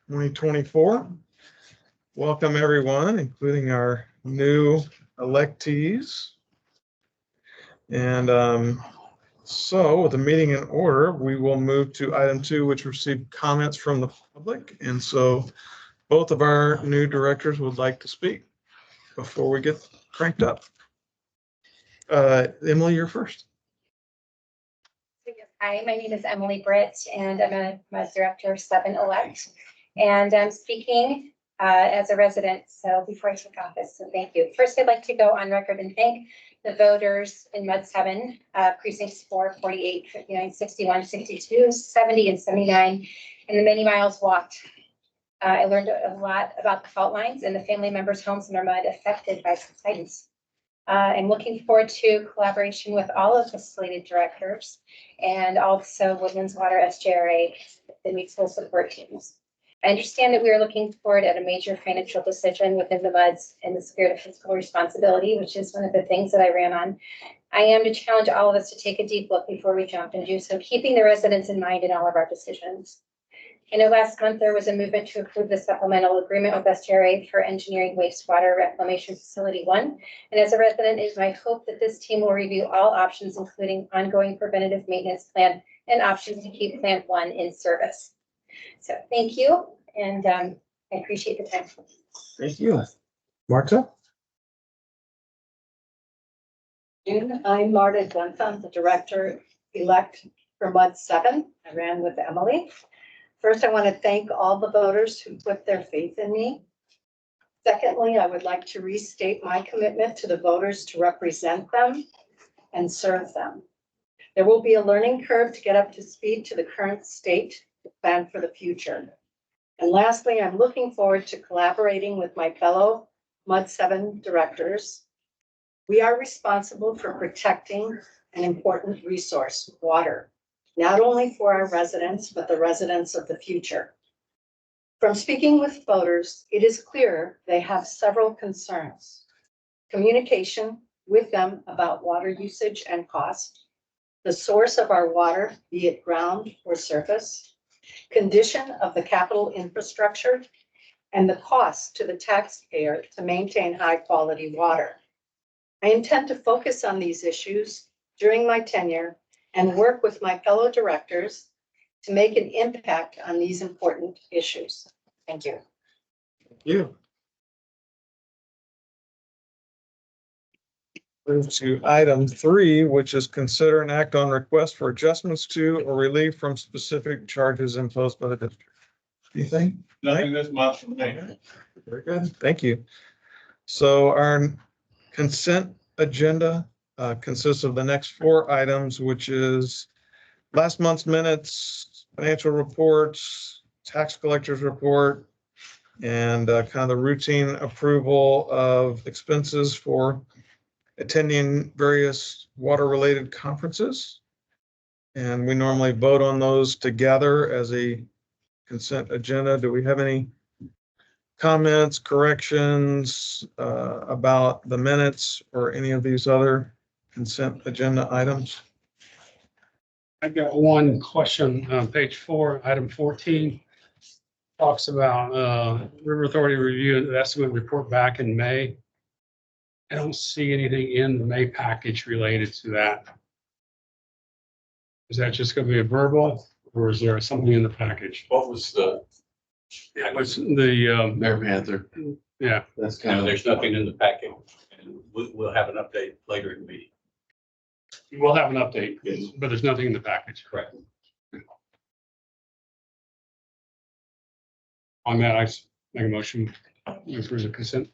2024. Welcome everyone, including our new electees. And so with the meeting in order, we will move to item 2, which received comments from the public. And so both of our new directors would like to speak before we get cranked up. Emily, you're first. Hi, my name is Emily Britt, and I'm a Director 7 elect. And I'm speaking as a resident, so before I took office, so thank you. First, I'd like to go on record and thank the voters in Mud 7, precincts 4, 48, 59, 61, 62, 70, and 79, and the many miles walked. I learned a lot about the fault lines and the family members' homes in our mud affected by subsidence. I'm looking forward to collaboration with all of the slated directors and also Woodlands Water SJRA, the mutual support teams. I understand that we are looking forward at a major financial decision within the MUDs in the spirit of fiscal responsibility, which is one of the things that I ran on. I am to challenge all of us to take a deep look before we jump and do so, keeping the residents in mind in all of our decisions. I know last month there was a movement to approve the supplemental agreement with SJRA for engineering wastewater reclamation facility 1. And as a resident, it is my hope that this team will review all options, including ongoing preventative maintenance plan and options to keep plant 1 in service. So thank you. And I appreciate the time. Thank you. Marta? I'm Marta Duntham, the Director-elect for MUD 7. I ran with Emily. First, I want to thank all the voters who put their faith in me. Secondly, I would like to restate my commitment to the voters to represent them and serve them. There will be a learning curve to get up to speed to the current state to plan for the future. And lastly, I'm looking forward to collaborating with my fellow MUD 7 directors. We are responsible for protecting an important resource, water, not only for our residents, but the residents of the future. From speaking with voters, it is clear they have several concerns. Communication with them about water usage and cost, the source of our water, be it ground or surface, condition of the capital infrastructure, and the cost to the taxpayer to maintain high quality water. I intend to focus on these issues during my tenure and work with my fellow directors to make an impact on these important issues. Thank you. Thank you. Move to item 3, which is consider and act on request for adjustments to or relief from specific charges imposed by the district. Anything? Nothing this month from me. Very good. Thank you. So our consent agenda consists of the next 4 items, which is last month's minutes, financial reports, tax collector's report, and kind of the routine approval of expenses for attending various water-related conferences. And we normally vote on those together as a consent agenda. Do we have any comments, corrections about the minutes or any of these other consent agenda items? I've got one question on page 4, item 14. Talks about River Authority review and estimate report back in May. I don't see anything in the May package related to that. Is that just going to be a verbal, or is there something in the package? What was the? What's the Mayor Panther. yeah? That's kind of. There's nothing in the packet, and we'll have an update later in the meeting. We'll have an update, Yes. but there's nothing in the package. Correct. On that, I make a motion to approve the consent.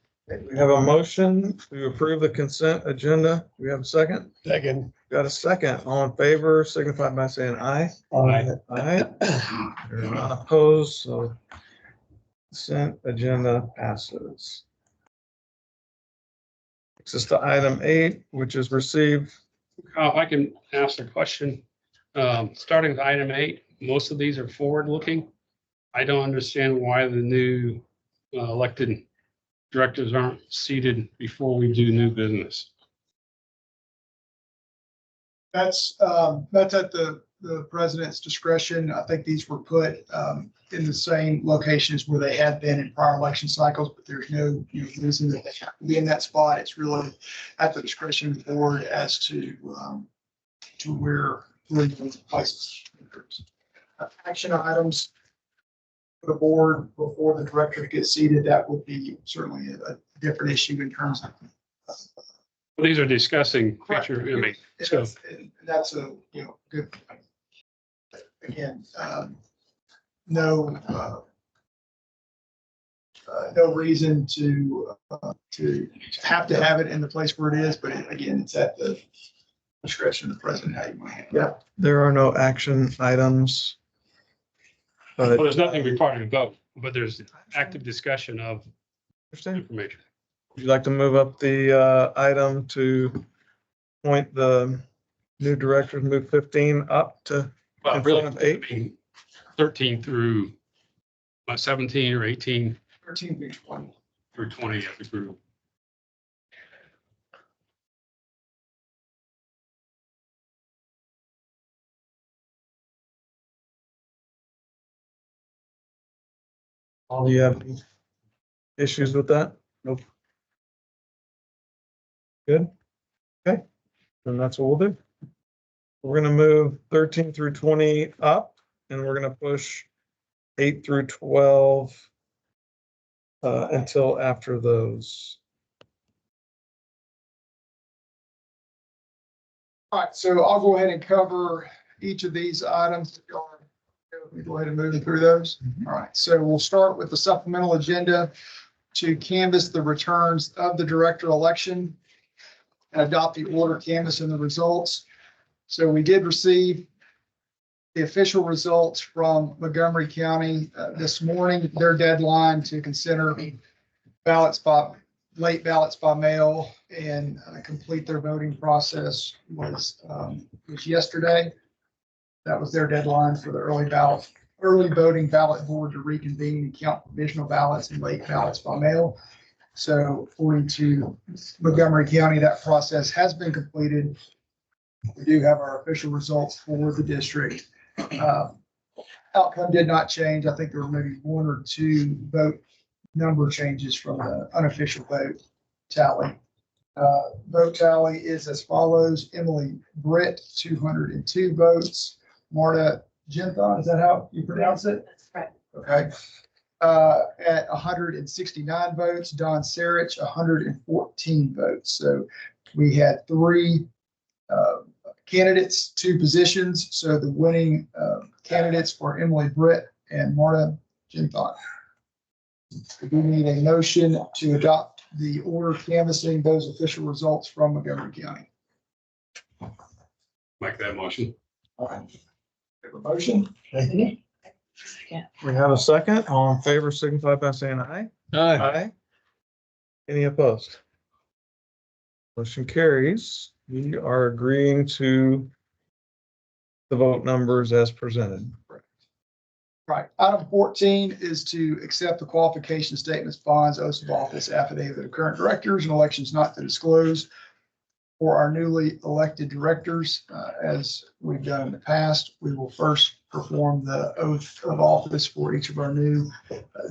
We have a motion to approve the consent agenda. We have a second? Second. Got a second. All in favor, signify by saying aye. Aye. Aye. You're not opposed, so consent agenda passes. Next is to item 8, which is received. If I can ask a question, starting with item 8, most of these are forward-looking. I don't understand why the new elected directors aren't seated before we do new business. That's at the the president's discretion. I think these were put in the same locations where they had been in prior election cycles, but there's no, reason that they have to be in that spot. It's really at the discretion of the board as to where those places. Action items for the board before the director gets seated, that would be certainly a different issue in terms of. These are discussing future, I mean, so That's a, good. Again, no, no reason to have to have it in the place where it is, but again, it's at the discretion of the president, how you want to handle it. There are no action items. But well, there's nothing required to vote, but there's active discussion of understand. information. Would you like to move up the item to appoint the new directors, move 15 up to Well, in really, front of 8? I mean, 13 through 17 or 18 13 through 20. through 20 as a group. Do you have any issues with that? Nope. Good. Okay, then that's what we'll do. We're gonna move 13 through 20 up, and we're gonna push 8 through 12 until after those. All right, so I'll go ahead and cover each of these items. If y'all are okay with me, go ahead and move through those. All right, so we'll start with the supplemental agenda to canvass the returns of the director election and adopt the order canvassing the results. So we did receive the official results from Montgomery County this morning. Their deadline to consider late ballots by mail and complete their voting process was yesterday. That was their deadline for the early voting ballot board to reconvene and count provisional ballots and late ballots by mail. So according to Montgomery County, that process has been completed. We do have our official results for the district. Outcome did not change. I think there were maybe 1 or 2 vote number changes from the unofficial vote tally. Vote tally is as follows: Emily Britt, 202 votes. Marta Genthon, is that how you pronounce it? That's correct. Okay. At 169 votes, Don Sarich, 114 votes. So we had 3 candidates, 2 positions. So the winning candidates were Emily Britt and Marta Genthon. We need a motion to adopt the order canvassing those official results from Montgomery County. Make that motion. All right. We have a motion. We have a second. All in favor, signify by saying aye. Aye. Any opposed? Motion carries. We are agreeing to the vote numbers as presented. Right. Item 14 is to accept the qualification statements, bonds, oaths of office, affidavit of current directors, and elections not to disclose for our newly elected directors. As we've done in the past, we will first perform the oath of office for each of our new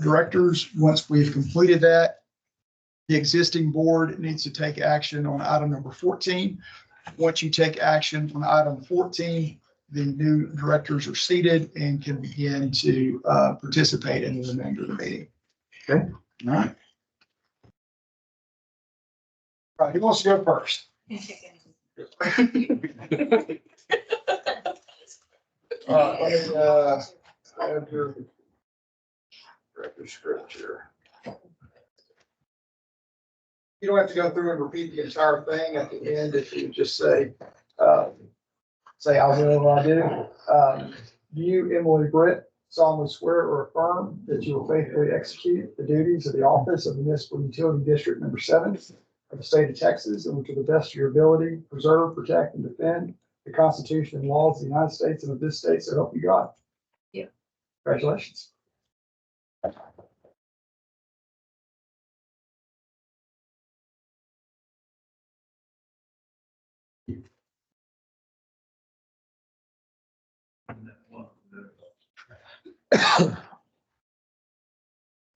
directors. Once we've completed that, the existing board needs to take action on item number 14. Once you take action on item 14, the new directors are seated and can begin to participate in the remainder of the meeting. Okay, all right. All right, who wants to go first? Let me have your director scripture. You don't have to go through and repeat the entire thing. At the end, if you just say, I will, I do. You, Emily Britt, solemnly swear or affirm that you will faithfully execute the duties of the office of Municipal Utility District Number 7 of the state of Texas, and to the best of your ability, preserve, protect, and defend the Constitution and laws of the United States and of this state, so help you God. Yeah. Congratulations.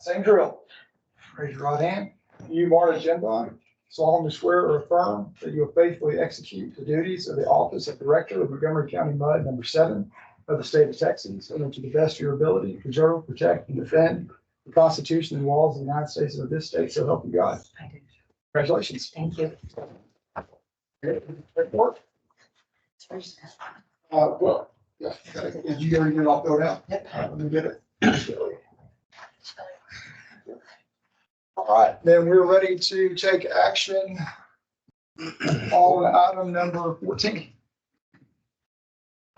Same drill. Raise your right hand. You, Marta Genbon, solemnly swear or affirm that you will faithfully execute the duties of the office of Director of Montgomery County MUD number 7 of the state of Texas, and to the best of your ability, preserve, protect, and defend the Constitution and laws of the United States of this state, so help you God. I do. Congratulations. Thank you. Report. Well, yeah, did you already get it all filled out? Yep. Let me get it. All right, then we're ready to take action on item number 14.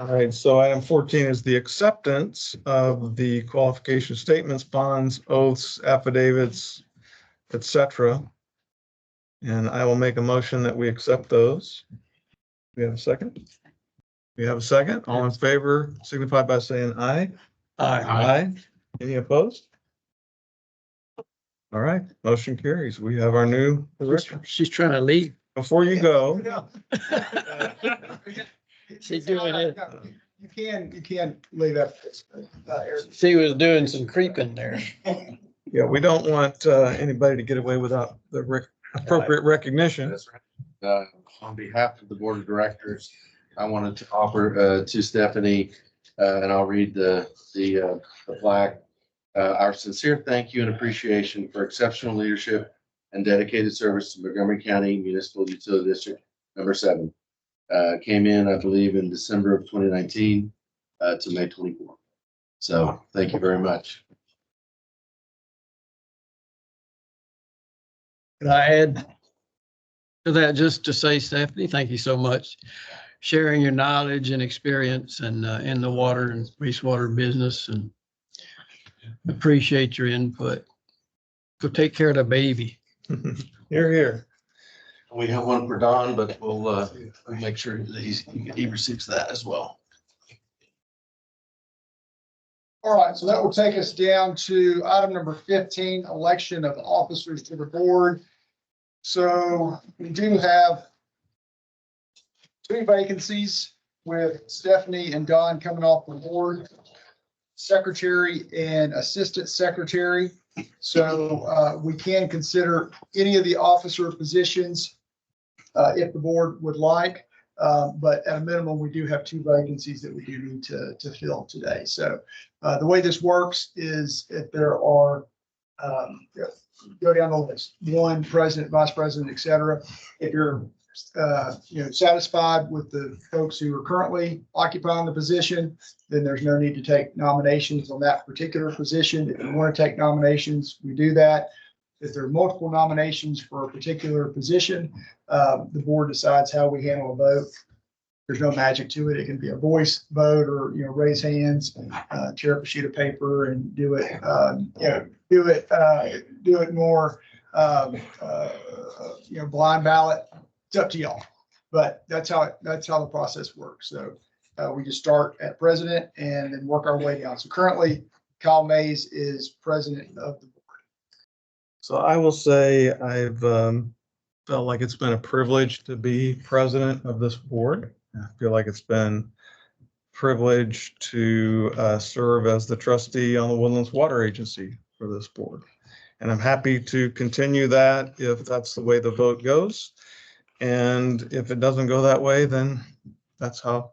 All right, so item 14 is the acceptance of the qualification statements, bonds, oaths, affidavits, et cetera. And I will make a motion that we accept those. We have a second? We have a second. All in favor signify by saying aye. Aye. Any opposed? All right, motion carries. We have our new director. She's trying to leave. Before you go, She's doing it. You can leave after this. She was doing some creeping there. yeah, we don't want anybody to get away without the appropriate recognition. On behalf of the board of directors, I wanted to offer to Stephanie, and I'll read the plaque. Our sincere thank you and appreciation for exceptional leadership and dedicated service to Montgomery County Municipal Utility District number 7. Came in, I believe, in December of 2019 to May 24. So thank you very much. Could I add to that just to say, Stephanie, thank you so much. Sharing your knowledge and experience and in the water and wastewater business, and appreciate your input. Go take care of the baby. Here, here. We have one for Don, but we'll make sure that he receives that as well. All right, so that will take us down to item number 15, election of officers to the board. So we do have 2 vacancies with Stephanie and Don coming off the board, secretary and assistant secretary. So we can consider any of the officer positions if the board would like. But at a minimum, we do have 2 vacancies that we do need to fill today. So the way this works is if there are, go down the list, 1 president, vice president, et cetera. If you're satisfied with the folks who are currently occupying the position, then there's no need to take nominations on that particular position. If you want to take nominations, we do that. If there are multiple nominations for a particular position, the board decides how we handle a vote. There's no magic to it. It can be a voice vote or, raise hands, tear up a sheet of paper and do it, do it more, blind ballot. It's up to y'all, but that's how the process works. So we just start at president and then work our way down. So currently, Kyle Mays is president of the board. So I will say I've felt like it's been a privilege to be president of this board. I feel like it's been a privilege to serve as the trustee on the Woodlands Water Agency for this board. And I'm happy to continue that if that's the way the vote goes. And if it doesn't go that way, then that's how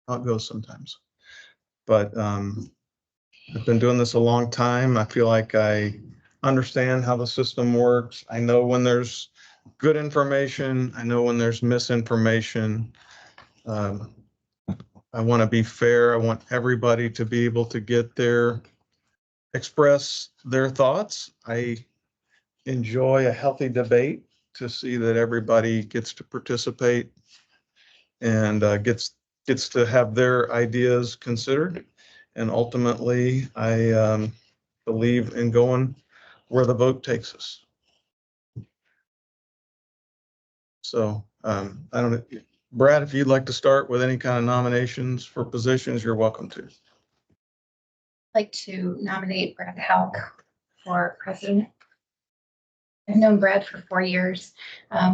it goes sometimes. But I've been doing this a long time. I feel like I understand how the system works. I know when there's good information. I know when there's misinformation. I want to be fair. I want everybody to be able to express their thoughts. I enjoy a healthy debate to see that everybody gets to participate and gets to have their ideas considered. And ultimately, I believe in going where the vote takes us. So I don't know, Brad, if you'd like to start with any kind of nominations for positions, you're welcome to. I'd like to nominate Brad Halk for president. I've known Brad for 4 years,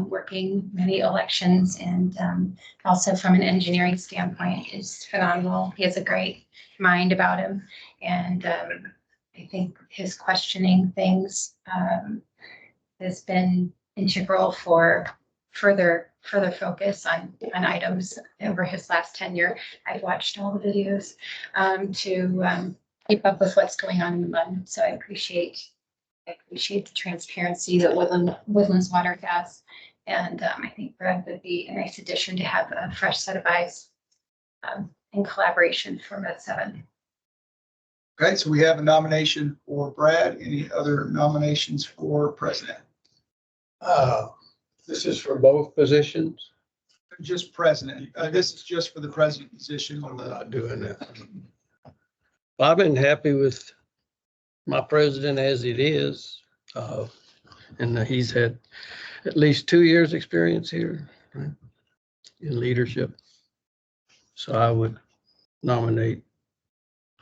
working many elections, and also from an engineering standpoint is phenomenal. He has a great mind about him, and I think his questioning things has been integral for further focus on items over his last tenure. I've watched all the videos to keep up with what's going on in the mud. So I appreciate the transparency that Woodlands Water has. And I think Brad would be a nice addition to have a fresh set of eyes in collaboration for Med 7. Okay, so we have a nomination for Brad. Any other nominations for president? This is for both positions. Just president. This is just for the president position. I'm not doing that. Well, I've been happy with my president as it is. And he's had at least 2 years' experience here, right, in leadership. So I would nominate,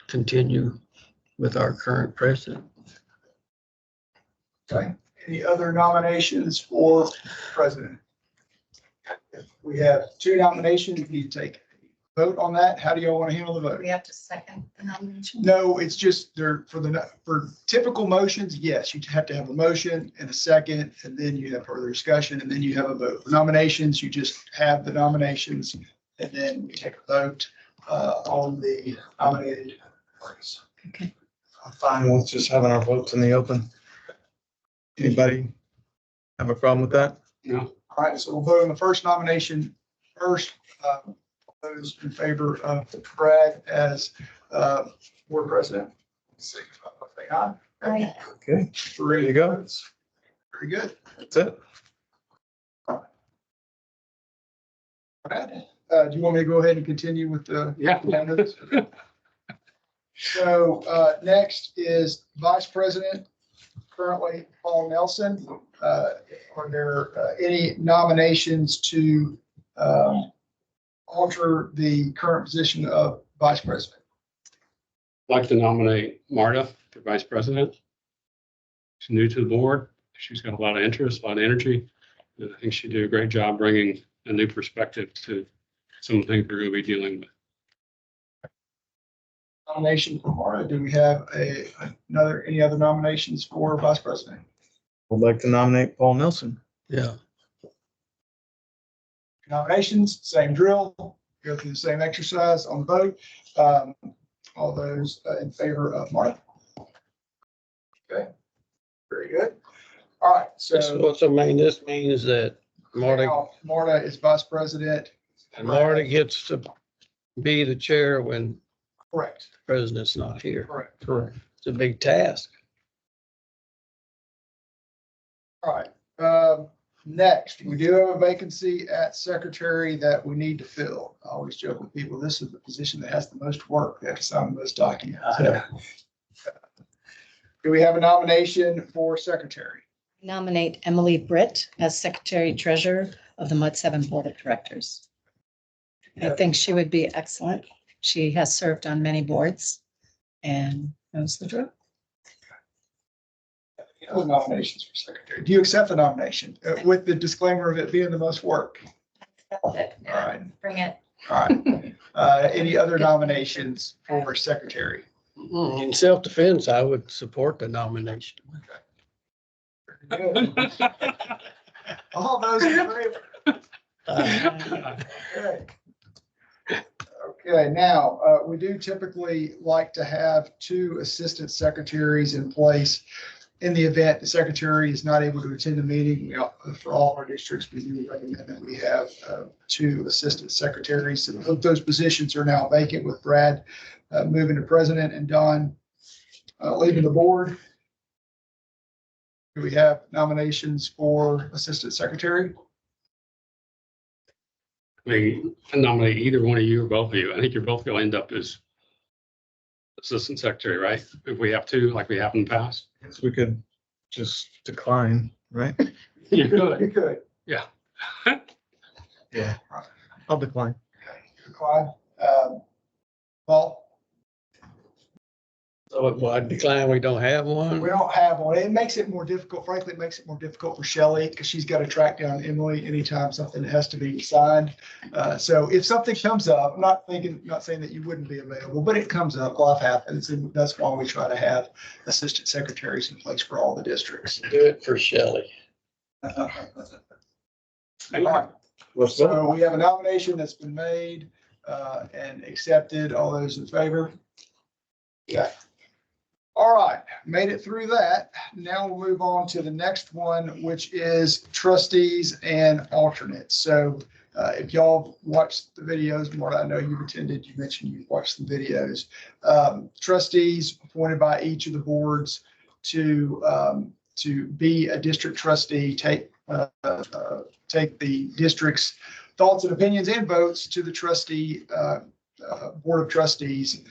continue with our current president. Okay, any other nominations for president? If we have 2 nominations, we need to take a vote on that. How do y'all want to handle the vote? We have to second the nomination. No, it's just there for typical motions. Yes, you have to have a motion and a second, and then you have further discussion, and then you have a vote. For nominations, you just have the nominations, and then we take a vote on the nominated parties. Okay. I'm fine with just having our votes in the open. Anybody have a problem with that? No, All right, so we'll vote on the first nomination first. Those in favor of Brad as board president, signify by saying aye. Aye. Okay, 3 there you go. votes. Very good. That's it. Brad, do you want me to go ahead and continue with the? yeah. So next is vice president, currently Paul Nelson. Are there any nominations to alter the current position of vice president? I'd like to nominate Marta for vice president. She's new to the board. She's got a lot of interest, a lot of energy. And I think she'd do a great job bringing a new perspective to some of the things we're going to be dealing with. Nomination for Marta. Do we have any other nominations for vice president? I'd like to nominate Paul Nelson. Yeah. Nominations, same drill, go through the same exercise on the vote. All those in favor of Marta? Okay, very good. All right, This means that Marta, now Marta is vice president. Marta gets to be the chair when Correct, the president's not here. correct. Correct. It's a big task. All right. Next, we do have a vacancy at secretary that we need to fill. I always joke with people, this is the position that has the most work. They have to sign the most documents. Do we have a nomination for secretary? Nominate Emily Britt as secretary treasurer of the Mud 7 Board of Directors. I think she would be excellent. She has served on many boards and knows the drill. Any other nominations for secretary? Do you accept the nomination with the disclaimer of it being the most work? That's it. All right. Bring it. All right. Any other nominations for secretary? In self-defense, I would support the nomination. Good. All those in favor? Okay. Okay, now, we do typically like to have 2 assistant secretaries in place. In the event the secretary is not able to attend the meeting, for all of our districts, we do recommend that we have 2 assistant secretaries. And those positions are now vacant with Brad moving to president and Don leaving the board. Do we have nominations for assistant secretary? I mean, I nominate either one of you or both of you. I think you're both going to end up as assistant secretary, right? If we have to, like we have in the past. Guess we could just decline, right? You could. You could. Yeah. Yeah. I'll decline. Clyde, Paul? So I decline, we don't have one. We don't have one. It makes it more difficult. Frankly, it makes it more difficult for Shelley because she's got to track down Emily anytime something has to be signed. So if something comes up, I'm not saying that you wouldn't be available, but it comes up, life happens. And that's why we try to have assistant secretaries in place for all the districts. Do it for Shelley. All right. So we have a nomination that's been made and accepted. All those in favor? Okay. All right, made it through that. Now we'll move on to the next one, which is trustees and alternates. So if y'all watched the videos, Marta, I know you've attended, you mentioned you've watched the videos. Trustees appointed by each of the boards to be a district trustee, take the district's thoughts and opinions and votes to the trustee board of trustees.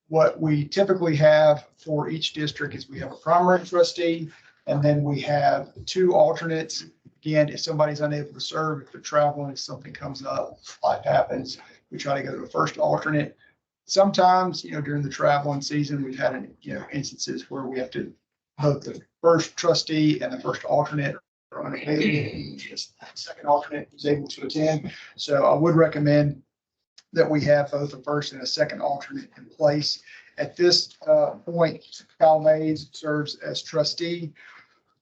What we typically have for each district is we have a primary trustee, and then we have 2 alternates. Again, if somebody's unable to serve, if they're traveling, if something comes up, life happens, we try to go to the first alternate. Sometimes, during the traveling season, we've had, instances where we have to vote the first trustee and the first alternate are unavailable. Just the second alternate is able to attend. So I would recommend that we have both a first and a second alternate in place. At this point, Kyle Mays serves as trustee.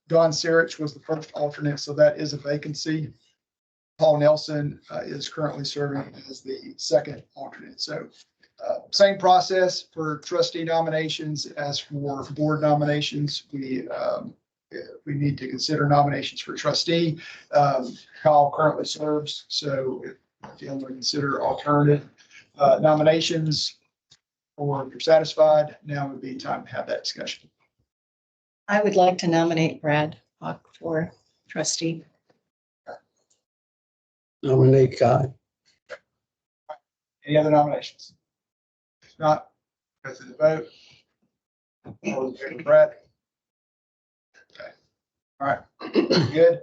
Don Sarich was the first alternate, so that is a vacancy. Paul Nelson is currently serving as the second alternate. So same process for trustee nominations as for board nominations. We need to consider nominations for trustee. Kyle currently serves, so if you want to consider alternative nominations, or if you're satisfied, now would be time to have that discussion. I would like to nominate Brad Hawk for trustee. Nominate Kai. Any other nominations? If not, go to the vote. All in favor, Brad? Okay. All right. Good.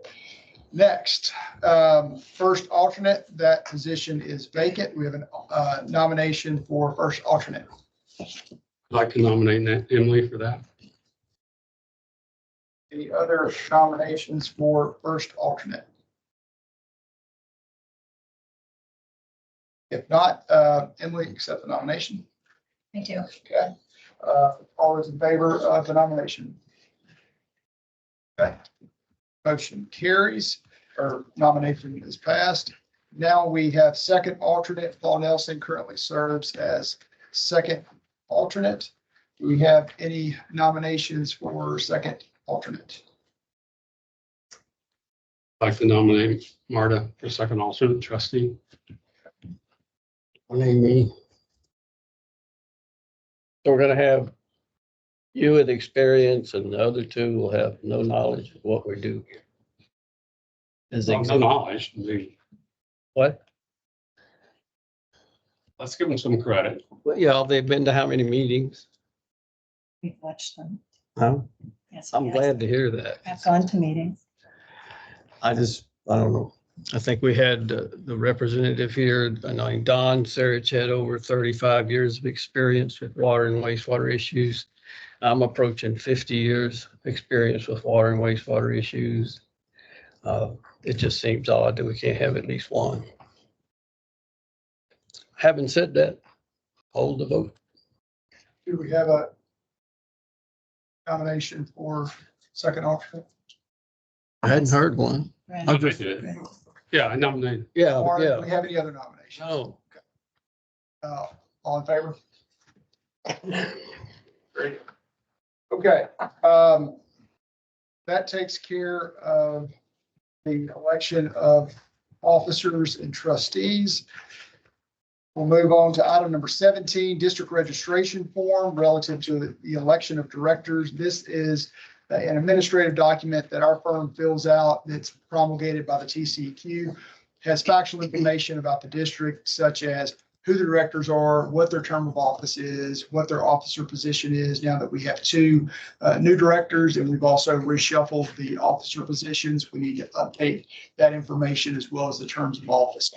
Next, first alternate, that position is vacant. We have a nomination for first alternate. I'd like to nominate Emily for that. Any other nominations for first alternate? If not, Emily, accept the nomination. Thank you. Okay. All those in favor of the nomination? Okay. Motion carries, or nomination is passed. Now we have second alternate. Paul Nelson currently serves as second alternate. Do we have any nominations for second alternate? I'd like to nominate Marta for second alternate trustee. Name me. So we're gonna have you with experience and the other 2 will have no knowledge of what we do here. Is No knowledge. what? Let's give them some credit. Well, yeah, they've been to how many meetings? We've watched them. Huh? Yes, I'm yes. glad to hear that. I've gone to meetings. I don't know. I think we had the representative here, I know Don Sarich had over 35 years of experience with water and wastewater issues. I'm approaching 50 years of experience with water and wastewater issues. It just seems odd that we can't have at least one. Having said that, hold the vote. Do we have a nomination for second alternate? I hadn't heard one. Brad. I did. Yeah, I nominate. Yeah, Or do yeah. we have any other nominations? No. All in favor? Great. Okay, that takes care of the election of officers and trustees. We'll move on to item number 17, district registration form relative to the election of directors. This is an administrative document that our firm fills out that's promulgated by the TCEQ, has factual information about the district, such as who the directors are, what their term of office is, what their officer position is, now that we have 2 new directors and we've also reshuffled the officer positions. We need to update that information as well as the terms of office.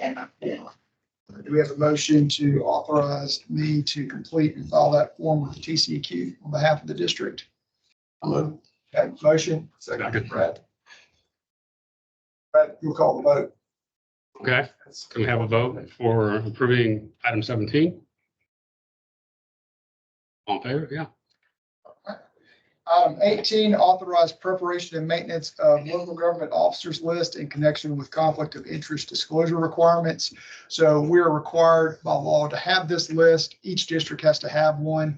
Do we have a motion to authorize me to complete and file that form with the TCEQ on behalf of the district? Okay, motion. Second. Brad. Brad, you'll call the vote. Okay, can we have a vote for approving item 17? All in favor? Yeah. Item 18, authorize preparation and maintenance of local government officers list in connection with conflict of interest disclosure requirements. So we are required by law to have this list. Each district has to have one.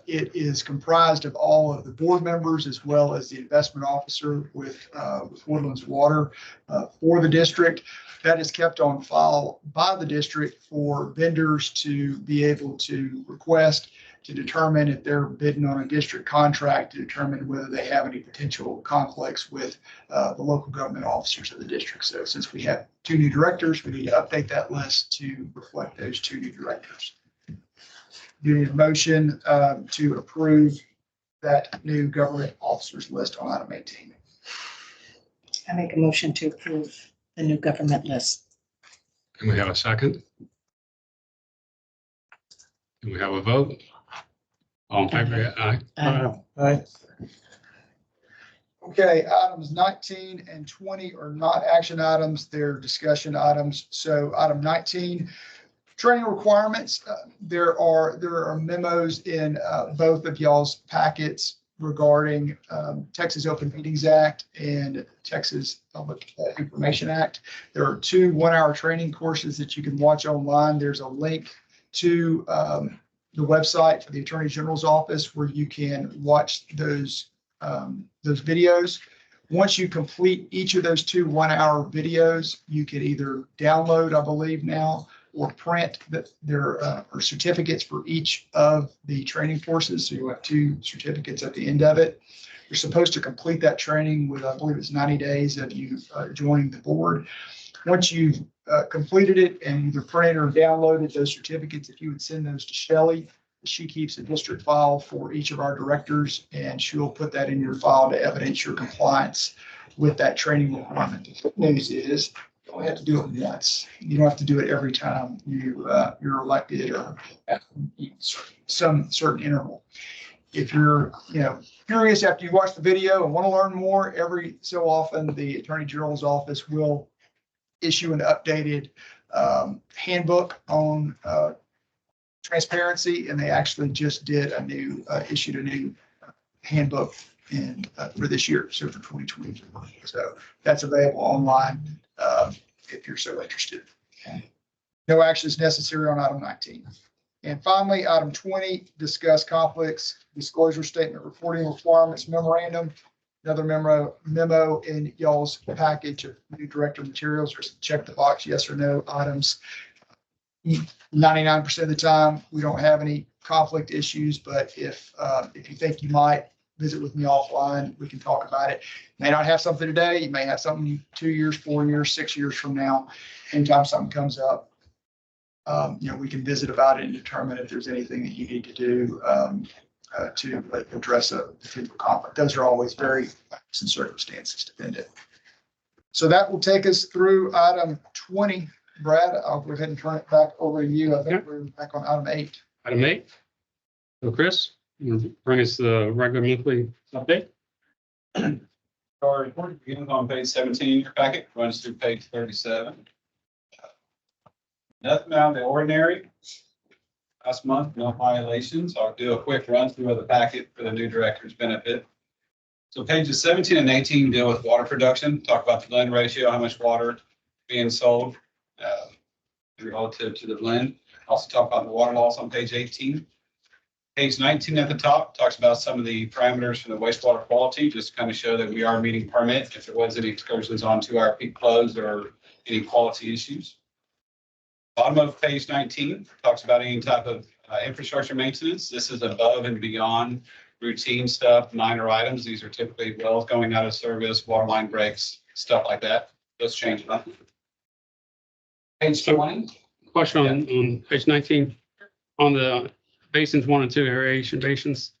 It is comprised of all of the board members as well as the investment officer with Woodlands Water for the district. That is kept on file by the district for vendors to be able to request, to determine if they're bidding on a district contract, to determine whether they have any potential conflicts with the local government officers of the district. So since we have 2 new directors, we need to update that list to reflect those 2 new directors. You need a motion to approve that new government officers list on item 18. I make a motion to approve the new government list. Can we have a second? Can we have a vote? All in favor? Aye. Aye. Okay, items 19 and 20 are not action items, they're discussion items. So item 19, training requirements. There are memos in both of y'all's packets regarding Texas Open Meetings Act and Texas Public Information Act. There are 2 one-hour training courses that you can watch online. There's a link to the website for the Attorney General's office where you can watch those videos. Once you complete each of those 2 one-hour videos, you can either download, I believe now, or print that there are certificates for each of the training courses. So you have 2 certificates at the end of it. You're supposed to complete that training with, I believe it's 90 days of you joining the board. Once you've completed it and either printed or downloaded those certificates, if you would send those to Shelley, she keeps a district file for each of our directors, and she'll put that in your file to evidence your compliance with that training requirement. The good news is you only have to do it once. You don't have to do it every time you're elected or at some certain interval. If you're curious after you watch the video and want to learn more, every so often the Attorney General's office will issue an updated handbook on transparency, and they actually just did issued a new handbook for this year, so for 2024. So that's available online if you're so interested. No action is necessary on item 19. And finally, item 20, discuss conflicts, disclosure statement, reporting requirements memorandum. Another memo in y'all's package of new director materials, or check the box, yes or no items. 99% of the time, we don't have any conflict issues, but if you think you might, visit with me offline. We can talk about it. You may not have something today. You may have something 2 years, 4 years, 6 years from now. Anytime something comes up, we can visit about it and determine if there's anything that you need to do to address a potential conflict. Those are always very facts and circumstances dependent. So that will take us through item 20. Brad, I'll go ahead and turn it back over to you. I think we're back on item 8. Item 8. So Chris, you bring us the regular monthly update. Our report begins on page 17 in your packet, runs through page 37. Nothing out of the ordinary. Last month, no violations. I'll do a quick run through of the packet for the new director's benefit. So pages 17 and 18 deal with water production, talk about the blend ratio, how much water being sold relative to the blend. Also talk about the water loss on page 18. Page 19 at the top talks about some of the parameters for the wastewater quality, just to kind of show that we are meeting permit if there was any excursions onto our peak flows or any quality issues. Bottom of page 19 talks about any type of infrastructure maintenance. This is above and beyond routine stuff, minor items. These are typically wells going out of service, water line breaks, stuff like that. Those change nothing. Page 20. Question on page 19 on the basins 1 and 2 aeration basins.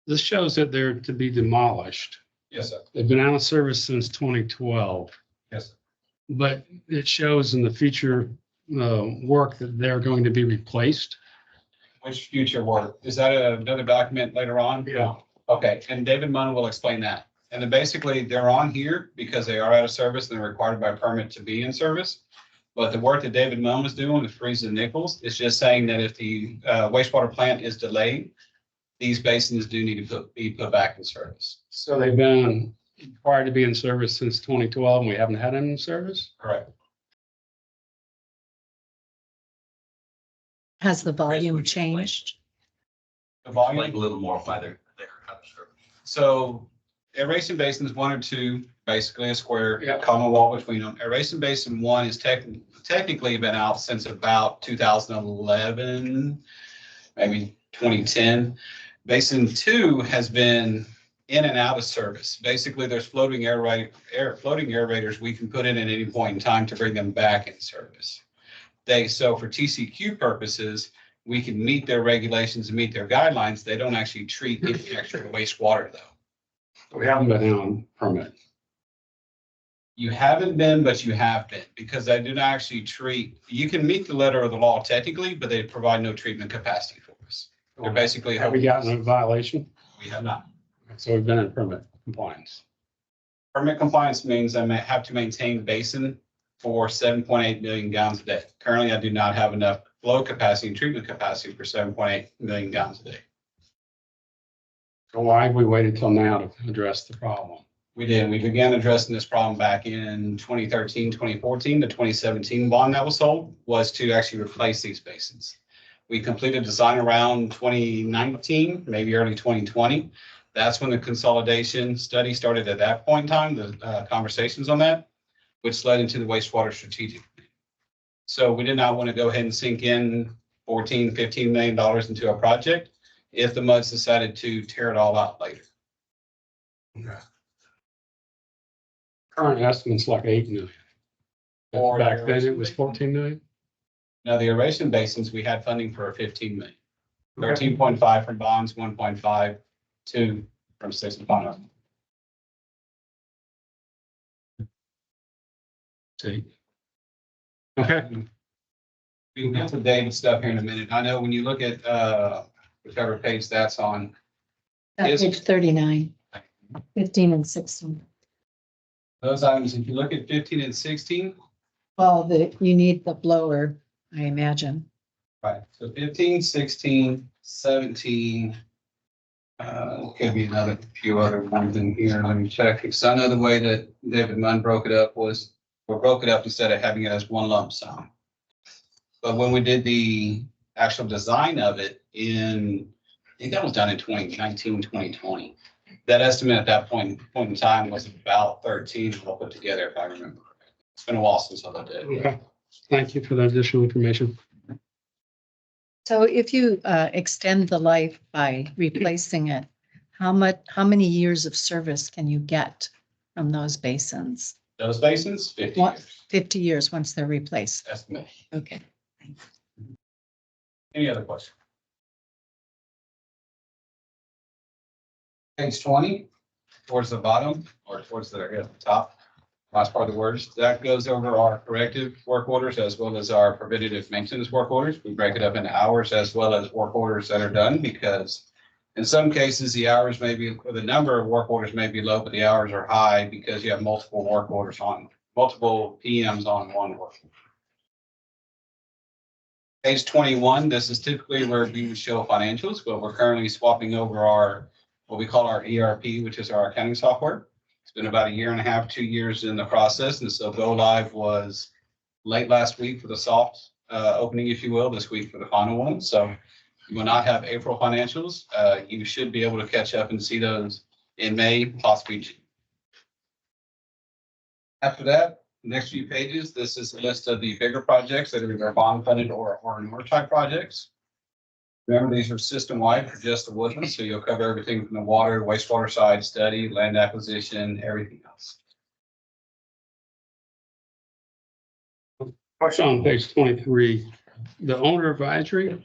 This shows that they're to be demolished. Yes, sir. They've been out of service since 2012. Yes, sir. but it shows in the future work that they're going to be replaced. Which future work? Is that another document later on? Yeah. Okay, and David Munn will explain that. And then basically they're on here because they are out of service and they're required by permit to be in service. But the work that David Munn was doing with Freeze and Nichols is just saying that if the wastewater plant is delayed, these basins do need to be put back in service. So they've been required to be in service since 2012 and we haven't had them in service? Correct. Has the volume changed? The volume. Like a little more why they're out of service. So aeration basins 1 or 2, basically a square, Yeah. common wall between them. Aeration basin 1 is technically been out since about 2011, maybe 2010. Basin 2 has been in and out of service. Basically, there's floating aerators we can put in at any point in time to bring them back in service. So for TCQ purposes, we can meet their regulations and meet their guidelines. They don't actually treat any extra wastewater though. We haven't been on permit. You haven't been, but you have been, because they do not actually treat, you can meet the letter of the law technically, but they provide no treatment capacity for us. They're basically. Have we gotten a violation? We have not. So we've been in permit compliance. Permit compliance means I may have to maintain the basin for 7.8 million gallons a day. Currently, I do not have enough flow capacity and treatment capacity for 7.8 million gallons a day. So why have we waited till now to address the problem? We did. We began addressing this problem back in 2013, 2014. The 2017 bond that was sold was to actually replace these basins. We completed design around 2019, maybe early 2020. That's when the consolidation study started at that point in time, the conversations on that, which led into the wastewater strategic. So we did not want to go ahead and sink in $14, $15 million into a project if the MUDs decided to tear it all out later. Current estimate's like 8 million. Or Back then it was 14 million. Now, the aeration basins, we had funding for 15 million. 13.5 from bonds, 1.5, 2 from six and bond. See. Okay. We can get to David's stuff here in a minute. I know when you look at whichever page that's on, Yes. Page 39, 15 and 16. those items, if you look at 15 and 16, Well, you need the blower, I imagine. right, so 15, 16, 17. Could be another few other ones in here. Let me check, because I know the way that David Munn broke it up was, we broke it up instead of having it as one lump sum. But when we did the actual design of it I think that was done in 2019, 2020. That estimate at that point in time was about 13, all put together, if I remember. It's been a while since I looked at it. Okay. Thank you for the additional information. So if you extend the life by replacing it, how many years of service can you get from those basins? Those basins, 50 What? years 50 years once they're replaced. estimate. Okay. Any other questions? Page 20, towards the bottom, or towards the top, last part of the words, that goes over our corrective work orders as well as our preventative maintenance work orders. We break it up into hours as well as work orders that are done, because in some cases, the hours may be, or the number of work orders may be low, but the hours are high because you have multiple work orders on, multiple PMs on one work. Page 21, this is typically where we would show financials, but we're currently swapping over our, what we call our ERP, which is our accounting software. It's been about 1.5 years, 2 years in the process. And so go live was late last week for the soft opening, if you will, this week for the final one. So you will not have April financials. You should be able to catch up and see those in May, possibly June. After that, next few pages, this is a list of the bigger projects that are either bond funded or R&R type projects. Remember, these are system-wide for just the Woodland, so you'll cover everything from the water, wastewater side, study, land acquisition, everything else. Question on page 23, the owner advisory.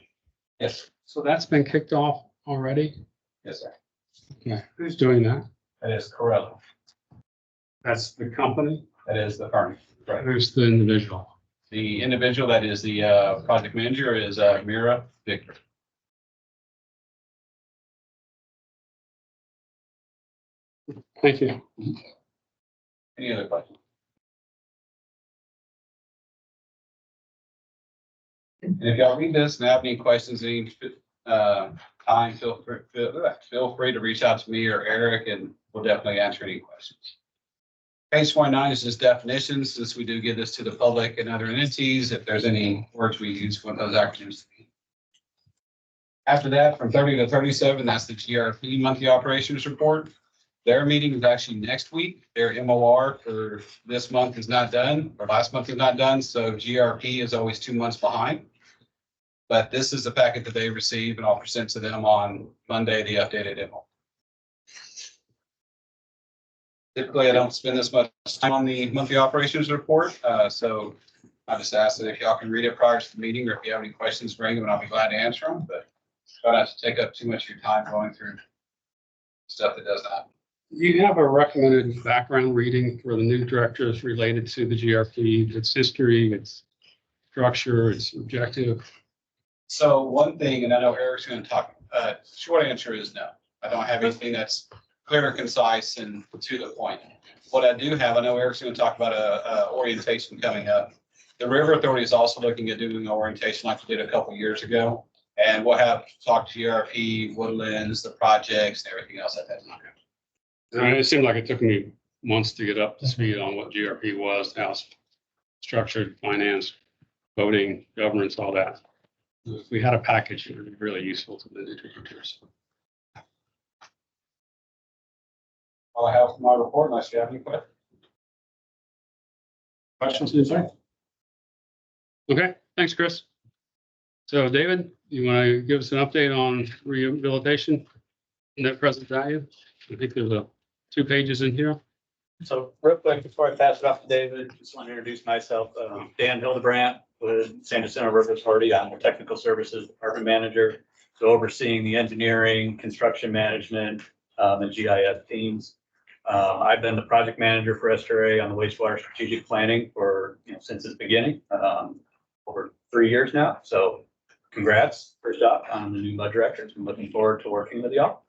Yes, So that's been kicked off already? yes, sir. Okay. Who's doing that? That is Corella. That's the company? That is the firm. Right. Who's the individual? The individual that is the project manager is Mira Victor. Thank you. Any other questions? And if y'all read this and have any questions, any time, feel free to reach out to me or Eric, and we'll definitely answer any questions. Page 29 is just definitions, since we do give this to the public and other entities, if there's any words we use for those acronyms. After that, from 30 to 37, that's the GRP monthly operations report. Their meeting is actually next week. Their MOR for this month is not done, or last month is not done, so GRP is always 2 months behind. But this is the packet that they receive, and I'll present to them on Monday, the updated MOR. Typically, I don't spend this much time on the monthly operations report, so I just ask that if y'all can read it prior to the meeting, or if you have any questions, bring them, and I'll be glad to answer them, but try not to take up too much of your time going through stuff that does not. You have a recommended background reading for the new directors related to the GRP, its history, its structure, its objective. So one thing, and I know Eric's going to talk, short answer is no. I don't have anything that's clear, concise, and to the point. What I do have, I know Eric's going to talk about a orientation coming up. The River Authority is also looking at doing an orientation like we did a couple of years ago. And we'll have talked to GRP, Woodlands, the projects, and everything else at that time. It seemed like it took me months to get up to speed on what GRP was, how it's structured, finance, voting, governance, all that. If we had a package, it would be really useful to the new directors. All I have for my report, unless you have any questions. Questions? Okay, thanks, Chris. So David, you want to give us an update on rehabilitation, net present value? I think there's 2 pages in here. So real quick, before I pass it off to David, just want to introduce myself. Dan Hildebrandt with San Jacinto River Authority. I'm the Technical Services Department Manager. So overseeing the engineering, construction management, and GIS teams. I've been the project manager for SRA on the wastewater strategic planning for, since its beginning, over 3 years now. So congrats, first off, on the new mud directors. I'm looking forward to working with y'all.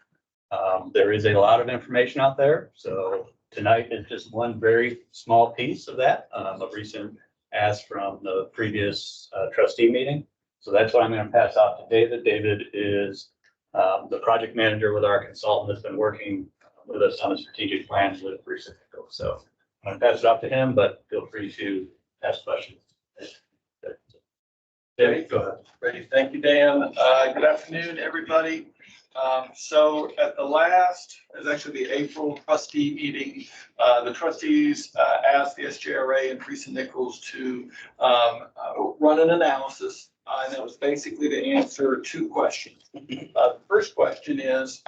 There is a lot of information out there. So tonight is just one very small piece of that, a recent ask from the previous trustee meeting. So that's what I'm going to pass off to David. David is the project manager with our consultant that's been working with us on the strategic plans with recent. So I'm going to pass it off to him, but feel free to ask questions. David, go ahead. Ready. Thank you, Dan. Good afternoon, everybody. So at the last, it was actually the April trustee meeting, the trustees asked the SJRA and Teresa Nichols to run an analysis, and that was basically to answer 2 questions. The first question is,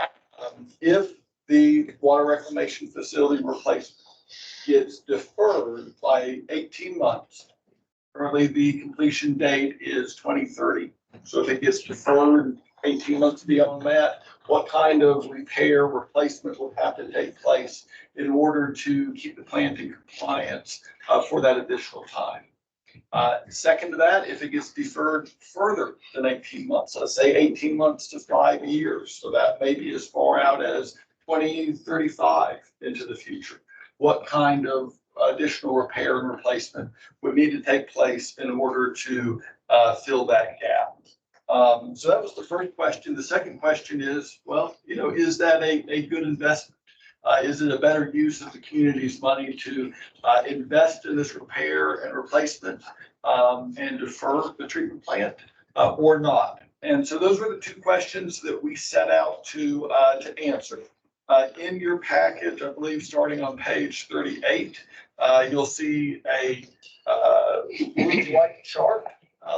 if the water reclamation facility replacement gets deferred by 18 months, currently the completion date is 2030. So if it gets deferred 18 months beyond that, what kind of repair replacement would have to take place in order to keep the plant in compliance for that additional time? Second to that, if it gets deferred further than 18 months, let's say 18 months to 5 years, so that may be as far out as 2035 into the future, what kind of additional repair and replacement would need to take place in order to fill that gap? So that was the first question. The second question is, well, is that a good investment? Is it a better use of the community's money to invest in this repair and replacement and defer the treatment plant or not? And so those were the 2 questions that we set out to answer. In your package, I believe starting on page 38, you'll see a white chart,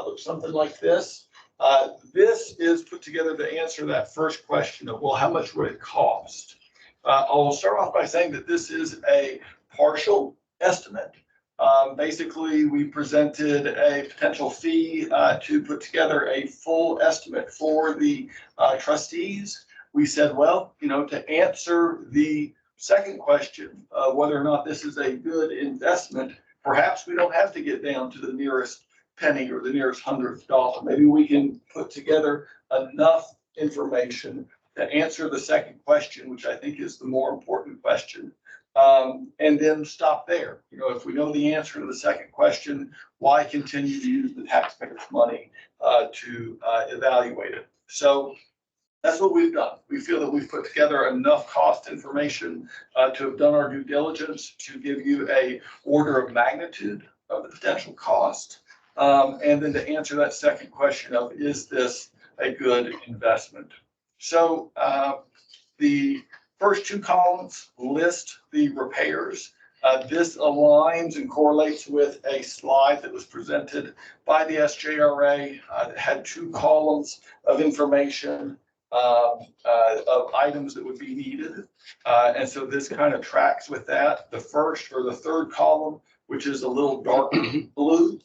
looks something like this. This is put together to answer that first question of, well, how much would it cost? I'll start off by saying that this is a partial estimate. Basically, we presented a potential fee to put together a full estimate for the trustees. We said, well, to answer the second question, whether or not this is a good investment, Perhaps we don't have to get down to the nearest penny or the nearest hundredth dollar. Maybe we can put together enough information to answer the second question, which I think is the more important question. And then stop there. You know, if we know the answer to the second question, why continue to use the taxpayers' money to evaluate it? So that's what we've done. We feel that we've put together enough cost information to have done our due diligence to give you a order of magnitude of the potential cost. And then to answer that second question of, is this a good investment? So the first two columns list the repairs. This aligns and correlates with a slide that was presented by the SJRA that had two columns of information of items that would be needed. And so this kind of tracks with that. The first or the third column, which is a little darker blue,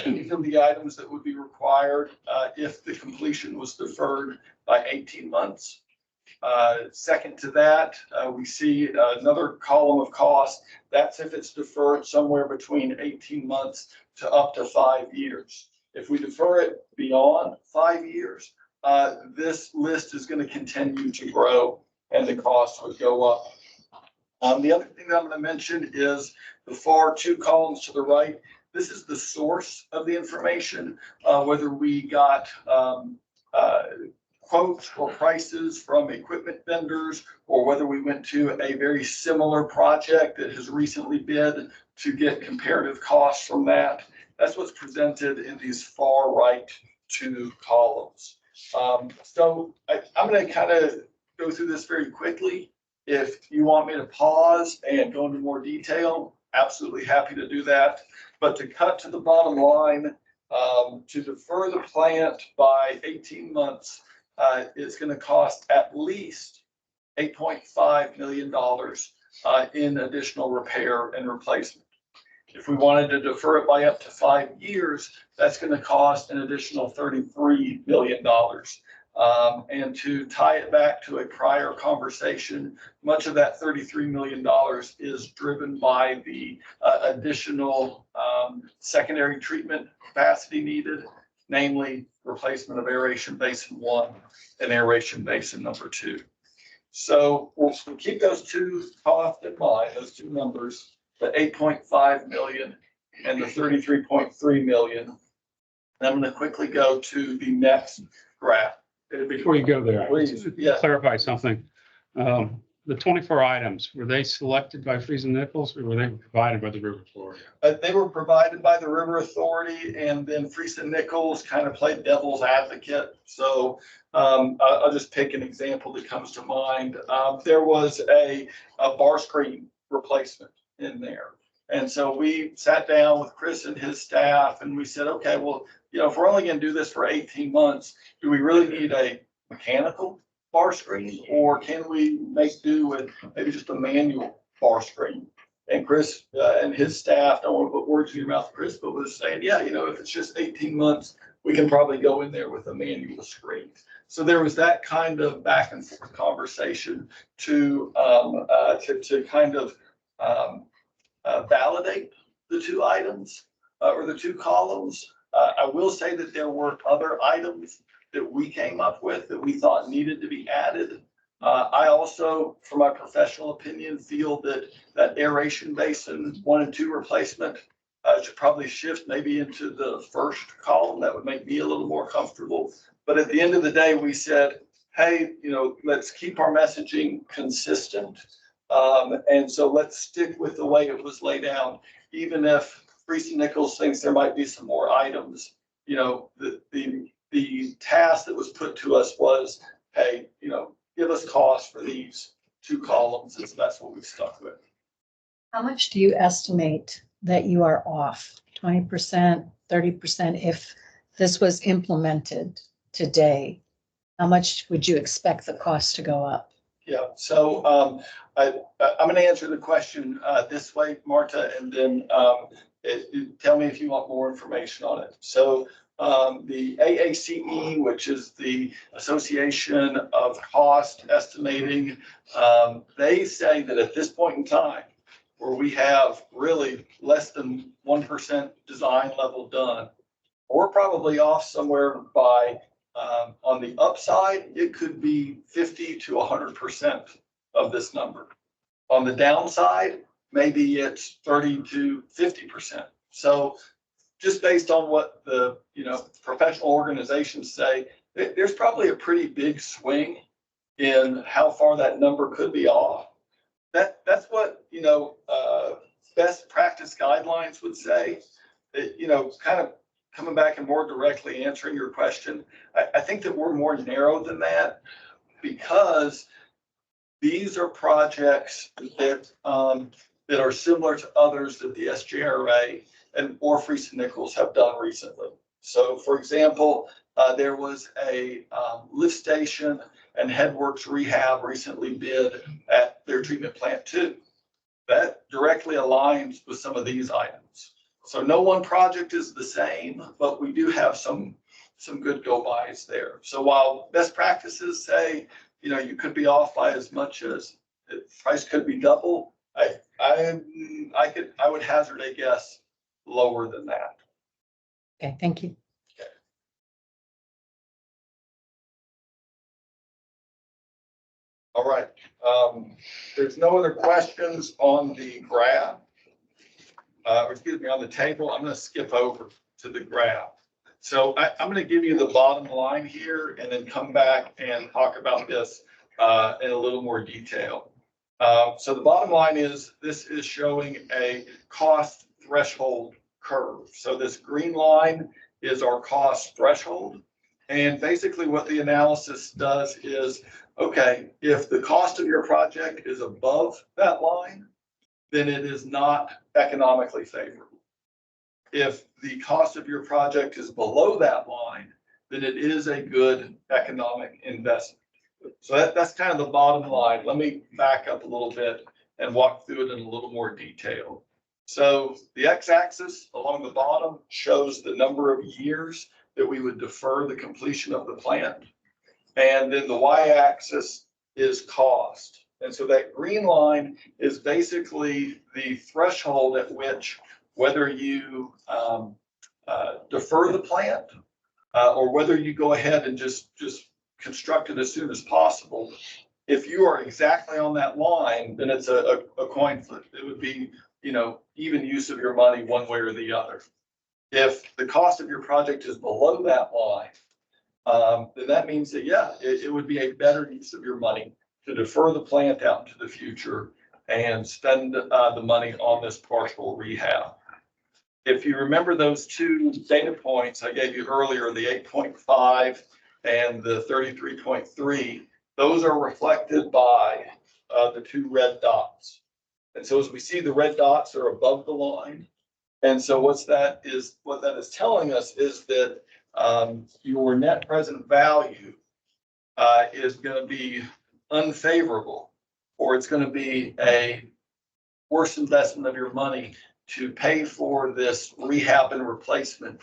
these are the items that would be required if the completion was deferred by 18 months. Second to that, we see another column of cost. That's if it's deferred somewhere between 18 months to up to 5 years. If we defer it beyond 5 years, this list is going to continue to grow and the cost would go up. The other thing that I'm going to mention is the far two columns to the right. This is the source of the information, whether we got quotes or prices from equipment vendors, or whether we went to a very similar project that has recently bid to get comparative costs from that. That's what's presented in these far right two columns. So I'm going to kind of go through this very quickly. If you want me to pause and go into more detail, absolutely happy to do that. But to cut to the bottom line, to defer the plant by 18 months, it's going to cost at least $8.5 million in additional repair and replacement. If we wanted to defer it by up to 5 years, that's going to cost an additional $33 million. And to tie it back to a prior conversation, much of that $33 million is driven by the additional secondary treatment capacity needed, namely replacement of aeration basin 1 and aeration basin number 2. So we'll keep those two costs in mind, those two numbers, the 8.5 million and the 33.3 million. And I'm going to quickly go to the next graph. Before you go there, Please, yeah. clarify something. The 24 items, were they selected by Freeze and Nichols or were they provided by the River Authority? They were provided by the River Authority, and then Freeze and Nichols kind of played devil's advocate. So I'll just pick an example that comes to mind. There was a bar screen replacement in there. And so we sat down with Chris and his staff and we said, okay, well, you know, if we're only going to do this for 18 months, do we really need a mechanical bar screen, or can we make do with maybe just a manual bar screen? And Chris and his staff, don't want to put words in your mouth, Chris, but was saying, yeah, you know, if it's just 18 months, we can probably go in there with a manual screen. So there was that kind of back and forth conversation to kind of validate the two items or the two columns. I will say that there were other items that we came up with that we thought needed to be added. I also, for my professional opinion, feel that that aeration basin 1 and 2 replacement should probably shift maybe into the first column. That would make me a little more comfortable. But at the end of the day, we said, hey, you know, let's keep our messaging consistent. And so let's stick with the way it was laid out, even if Freeze and Nichols thinks there might be some more items. You know, the task that was put to us was, hey, you know, give us costs for these two columns, and so that's what we've stuck with. How much do you estimate that you are off? 20%, 30%? If this was implemented today, how much would you expect the cost to go up? Yeah, so I'm going to answer the question this way, Marta, and then tell me if you want more information on it. So the AACE, which is the Association of Cost Estimating, they say that at this point in time, where we have really less than 1% design level done. We're probably off somewhere by, on the upside, it could be 50 to 100% of this number. On the downside, maybe it's 30 to 50%. So just based on what the, professional organizations say, there's probably a pretty big swing in how far that number could be off. That's what, best practice guidelines would say. Kind of coming back and more directly answering your question, I think that we're more narrow than that because these are projects that are similar to others that the SJRA and or Friesen Nichols have done recently. So, for example, there was a lift station and Headworks Rehab recently bid at their treatment plant 2. That directly aligns with some of these items. So no one project is the same, but we do have some good go-bys there. So while best practices say, you could be off by as much as the price could be double, I would hazard a guess lower than that. Okay, thank you. All right. There's no other questions on the graph. On the table. I'm going to skip over to the graph. So I'm going to give you the bottom line here and then come back and talk about this in a little more detail. So the bottom line is this is showing a cost threshold curve. So this green line is our cost threshold. And basically what the analysis does is, okay, if the cost of your project is above that line, then it is not economically favorable. If the cost of your project is below that line, then it is a good economic investment. So that's kind of the bottom line. Let me back up a little bit and walk through it in a little more detail. So the x-axis along the bottom shows the number of years that we would defer the completion of the plant. And then the y-axis is cost. And so that green line is basically the threshold at which whether you defer the plant or whether you go ahead and just construct it as soon as possible. If you are exactly on that line, then it's a coin flip. It would be, even use of your money one way or the other. If the cost of your project is below that line, then that means that, it would be a better use of your money to defer the plant out into the future and spend the money on this partial rehab. If you remember those two data points I gave you earlier, the 8.5 and the 33.3, those are reflected by the two red dots. And so as we see, the red dots are above the line. And so what that is telling us is that your net present value is going to be unfavorable, or it's going to be a worse investment of your money to pay for this rehab and replacement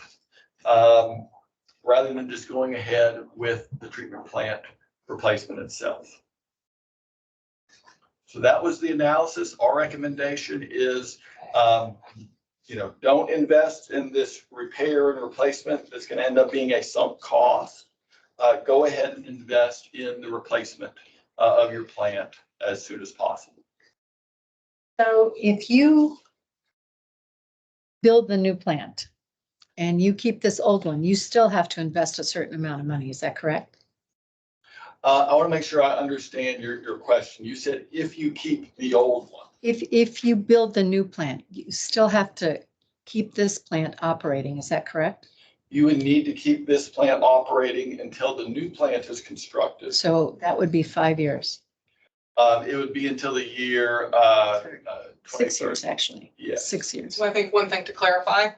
rather than just going ahead with the treatment plant replacement itself. So that was the analysis. Our recommendation is, don't invest in this repair and replacement that's going to end up being a sunk cost. Go ahead and invest in the replacement of your plant as soon as possible. So if you build the new plant and you keep this old one, you still have to invest a certain amount of money. Is that correct? I want to make sure I understand your question. You said if you keep the old one. If you build the new plant, you still have to keep this plant operating. Is that correct? You would need to keep this plant operating until the new plant is constructed. So that would be 5 years. It would be until the year 6 years, actually. Yes. 6 years. So I think one thing to clarify,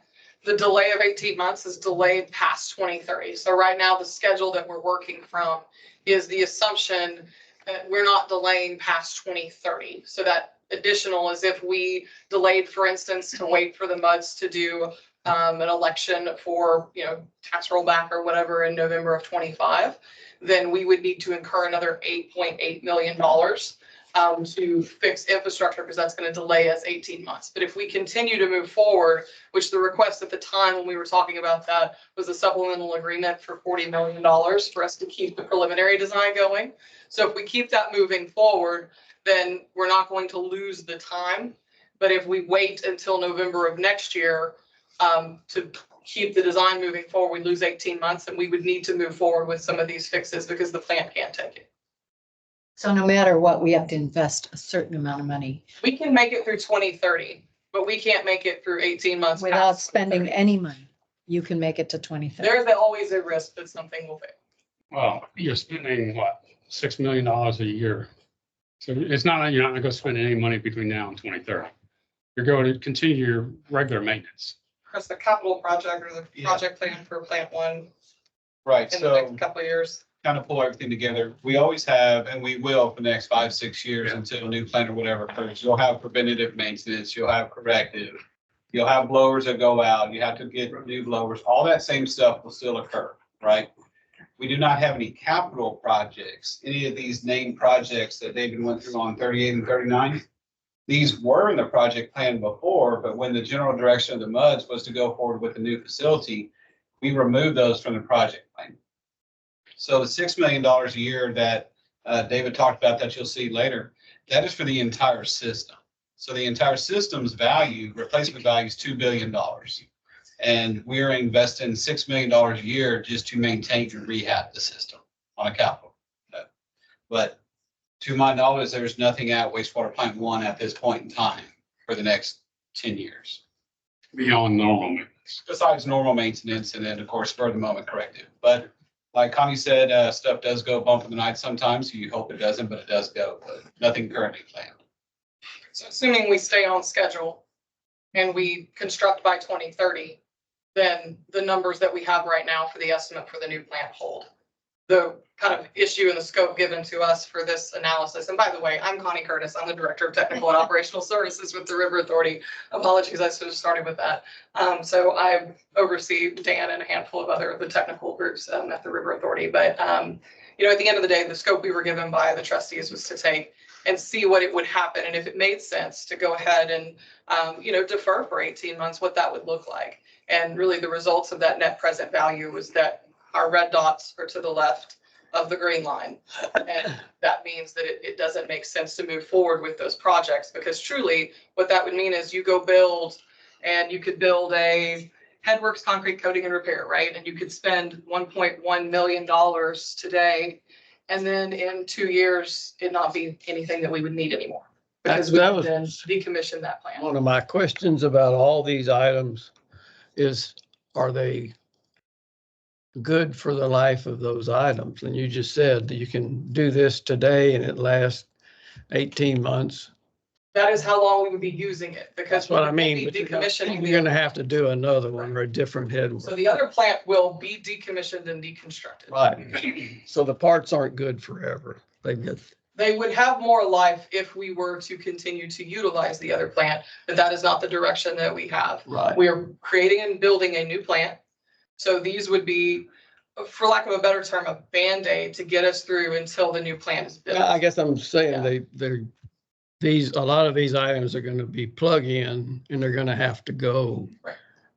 the delay of 18 months is delayed past 2030. So right now, the schedule that we're working from is the assumption that we're not delaying past 2030. So that additional is if we delayed, for instance, to wait for the MUDs to do an election for, tax rollback or whatever in November of 25, then we would need to incur another $8.8 million to fix infrastructure, because that's going to delay us 18 months. But if we continue to move forward, which the request at the time when we were talking about that was a supplemental agreement for $40 million for us to keep the preliminary design going. So if we keep that moving forward, then we're not going to lose the time. But if we wait until November of next year to keep the design moving forward, we lose 18 months, and we would need to move forward with some of these fixes because the plant can't take it. So no matter what, we have to invest a certain amount of money We can make it through 2030, but we can't make it through 18 months. without past spending 2030. any money. You can make it to 2030. There's always a risk that something will fail. Well, you're spending what, $6 million a year. So it's not, like you're not gonna go spend any money between now and 2030. You're going to continue your regular maintenance. Because the capital project or the Yeah. project plan for plant one Right, in the so next couple of years. kind of pull everything together. We always have, and we will for the next 5-6 years Yeah. until a new plant or whatever occurs. You'll have preventative maintenance, you'll have corrective. You'll have blowers that go out, you have to get new blowers, all that same stuff will still occur, right? We do not have any capital projects, any of these named projects that David went through on 38 and 39. These were in the project plan before, but when the general direction of the MUDs was to go forward with the new facility, we removed those from the project plan. So the $6 million a year that David talked about that you'll see later, that is for the entire system. So the entire system's value, replacement value is $2 billion. And we're investing $6 million a year just to maintain and rehab the system on a capital. But to my knowledge, there's nothing at wastewater plant 1 at this point in time for the next 10 years. Beyond normal maintenance. Besides normal maintenance and then of course for the moment corrective. But like Connie said, stuff does go bump in the night sometimes. You hope it doesn't, but it does go, but nothing currently planned. So assuming we stay on schedule and we construct by 2030, then the numbers that we have right now for the estimate for the new plant hold. The kind of issue and the scope given to us for this analysis, and by the way, I'm Connie Curtis. I'm the Director of Technical and Operational Services with the River Authority. Apologies, I should have started with that. So I oversee Dan and a handful of other of the technical groups at the River Authority. But you know, at the end of the day, the scope we were given by the trustees was to take and see what it would happen, and if it made sense to go ahead and you know, defer for 18 months, what that would look like. And really, the results of that net present value was that our red dots are to the left of the green line. And that means that it doesn't make sense to move forward with those projects, because truly what that would mean is you go build, and you could build a Headworks concrete coating and repair, right? And you could spend $1.1 million today. And then in 2 years, it not be anything that we would need anymore. Because we That would then was decommission that plant. one of my questions about all these items is, are they good for the life of those items? And you just said that you can do this today and it lasts 18 months. That is how long we would be using it, because That's what I we would mean. be But decommissioning. you're gonna have to do another one or a different So headwork. the other plant will be decommissioned and deconstructed. Right. So the parts aren't good forever. They get, They would have more life if we were to continue to utilize the other plant, but that is not the direction that we have. right. We are creating and building a new plant. So these would be, for lack of a better term, a Band-Aid to get us through until the new plant is built. I guess I'm saying Yeah. a lot of these items are gonna be plug-in and they're gonna have to go.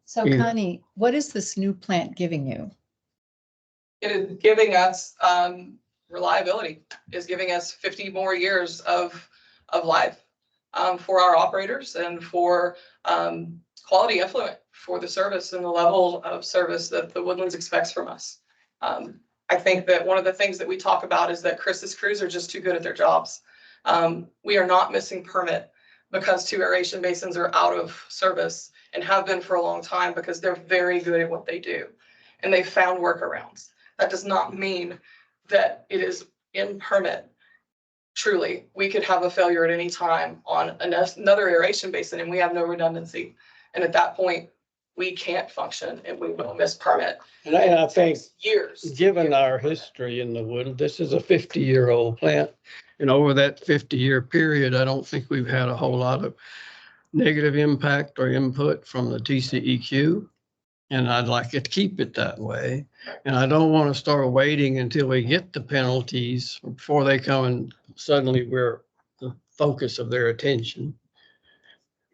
So Yeah. Connie, what is this new plant giving you? It is giving us reliability, is giving us 50 more years of life for our operators and for quality effluent for the service and the level of service that the Woodlands expects from us. I think that one of the things that we talk about is that Chris's crews are just too good at their jobs. We are not missing permit because 2 aeration basins are out of service and have been for a long time, because they're very good at what they do and they found workarounds. That does not mean that it is in permit. Truly, we could have a failure at any time on another aeration basin and we have no redundancy. And at that point, we can't function and we will miss permit. And I think, Years. given our history in the wood, this is a 50-year-old plant. And over that 50-year period, I don't think we've had a whole lot of negative impact or input from the TCEQ. And I'd like it to keep it that way. And I don't want to start waiting until we get the penalties before they come and suddenly we're, the focus of their attention.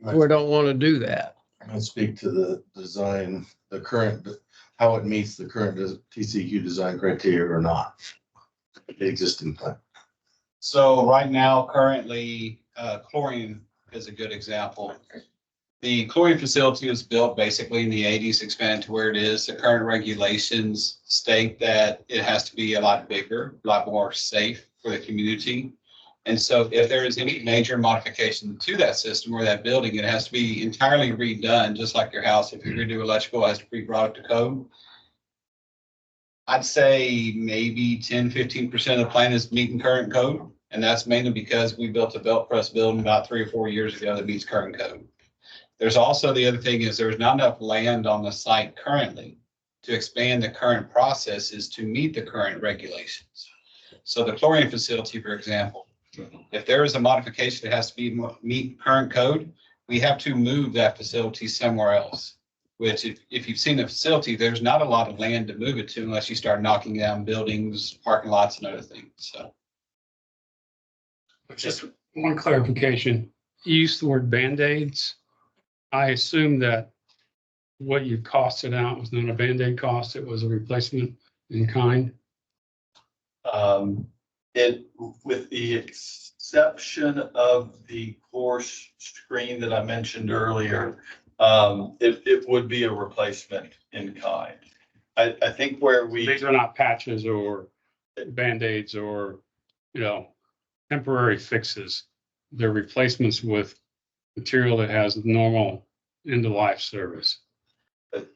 We don't want to do that. I speak to the design, the current, how it meets the current TCQ design criteria or not. The existing plan. So right now, currently, chlorine is a good example. The chlorine facility was built basically in the 80s, expanded to where it is. The current regulations state that it has to be a lot bigger, a lot more safe for the community. And so if there is any major modification to that system or that building, it has to be entirely redone, just like your house. If you're going to do electrical, it has to be brought up to code. I'd say maybe 10–15% of the plan is meeting current code. And that's mainly because we built a belt press building about 3 or 4 years ago that meets current code. There's also the other thing is there's not enough land on the site currently to expand the current processes to meet the current regulations. So the chlorine facility, for example, if there is a modification that has to be meet current code, we have to move that facility somewhere else. Which if you've seen the facility, there's not a lot of land to move it to unless you start knocking down buildings, parking lots and other things, so. Just one clarification. You used the word Band-Aids. I assume that what you costed out was not a Band-Aid cost, it was a replacement in kind. It, with the exception of the course screen that I mentioned earlier, it would be a replacement in kind. I think where These are not patches or Band-Aids or, temporary fixes. They're replacements with material that has normal end-of-life service. I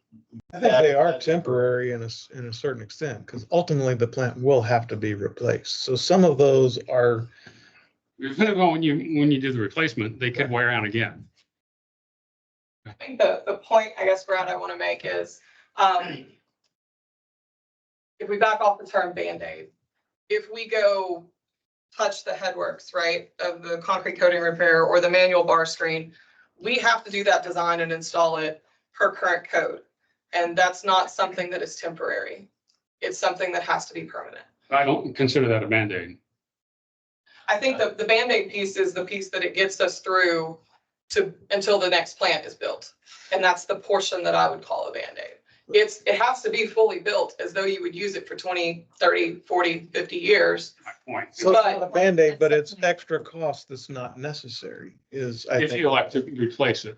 think they are temporary in a certain extent, because ultimately the plant will have to be replaced. So some of those are. Depending on when you do the replacement, they could wear out again. I think the point, I guess, Brad, I want to make is, if we back off the term Band-Aid, if we go touch the headworks, right, of the concrete coating repair or the manual bar screen, we have to do that design and install it per current code. And that's not something that is temporary. It's something that has to be permanent. I don't consider that a Band-Aid. I think the Band-Aid piece is the piece that it gets us through until the next plant is built. And that's the portion that I would call a Band-Aid. It has to be fully built as though you would use it for 20, 30, 40, 50 years. My point. So it's not a Band-Aid, but it's extra cost that's not necessary If you elect to replace it.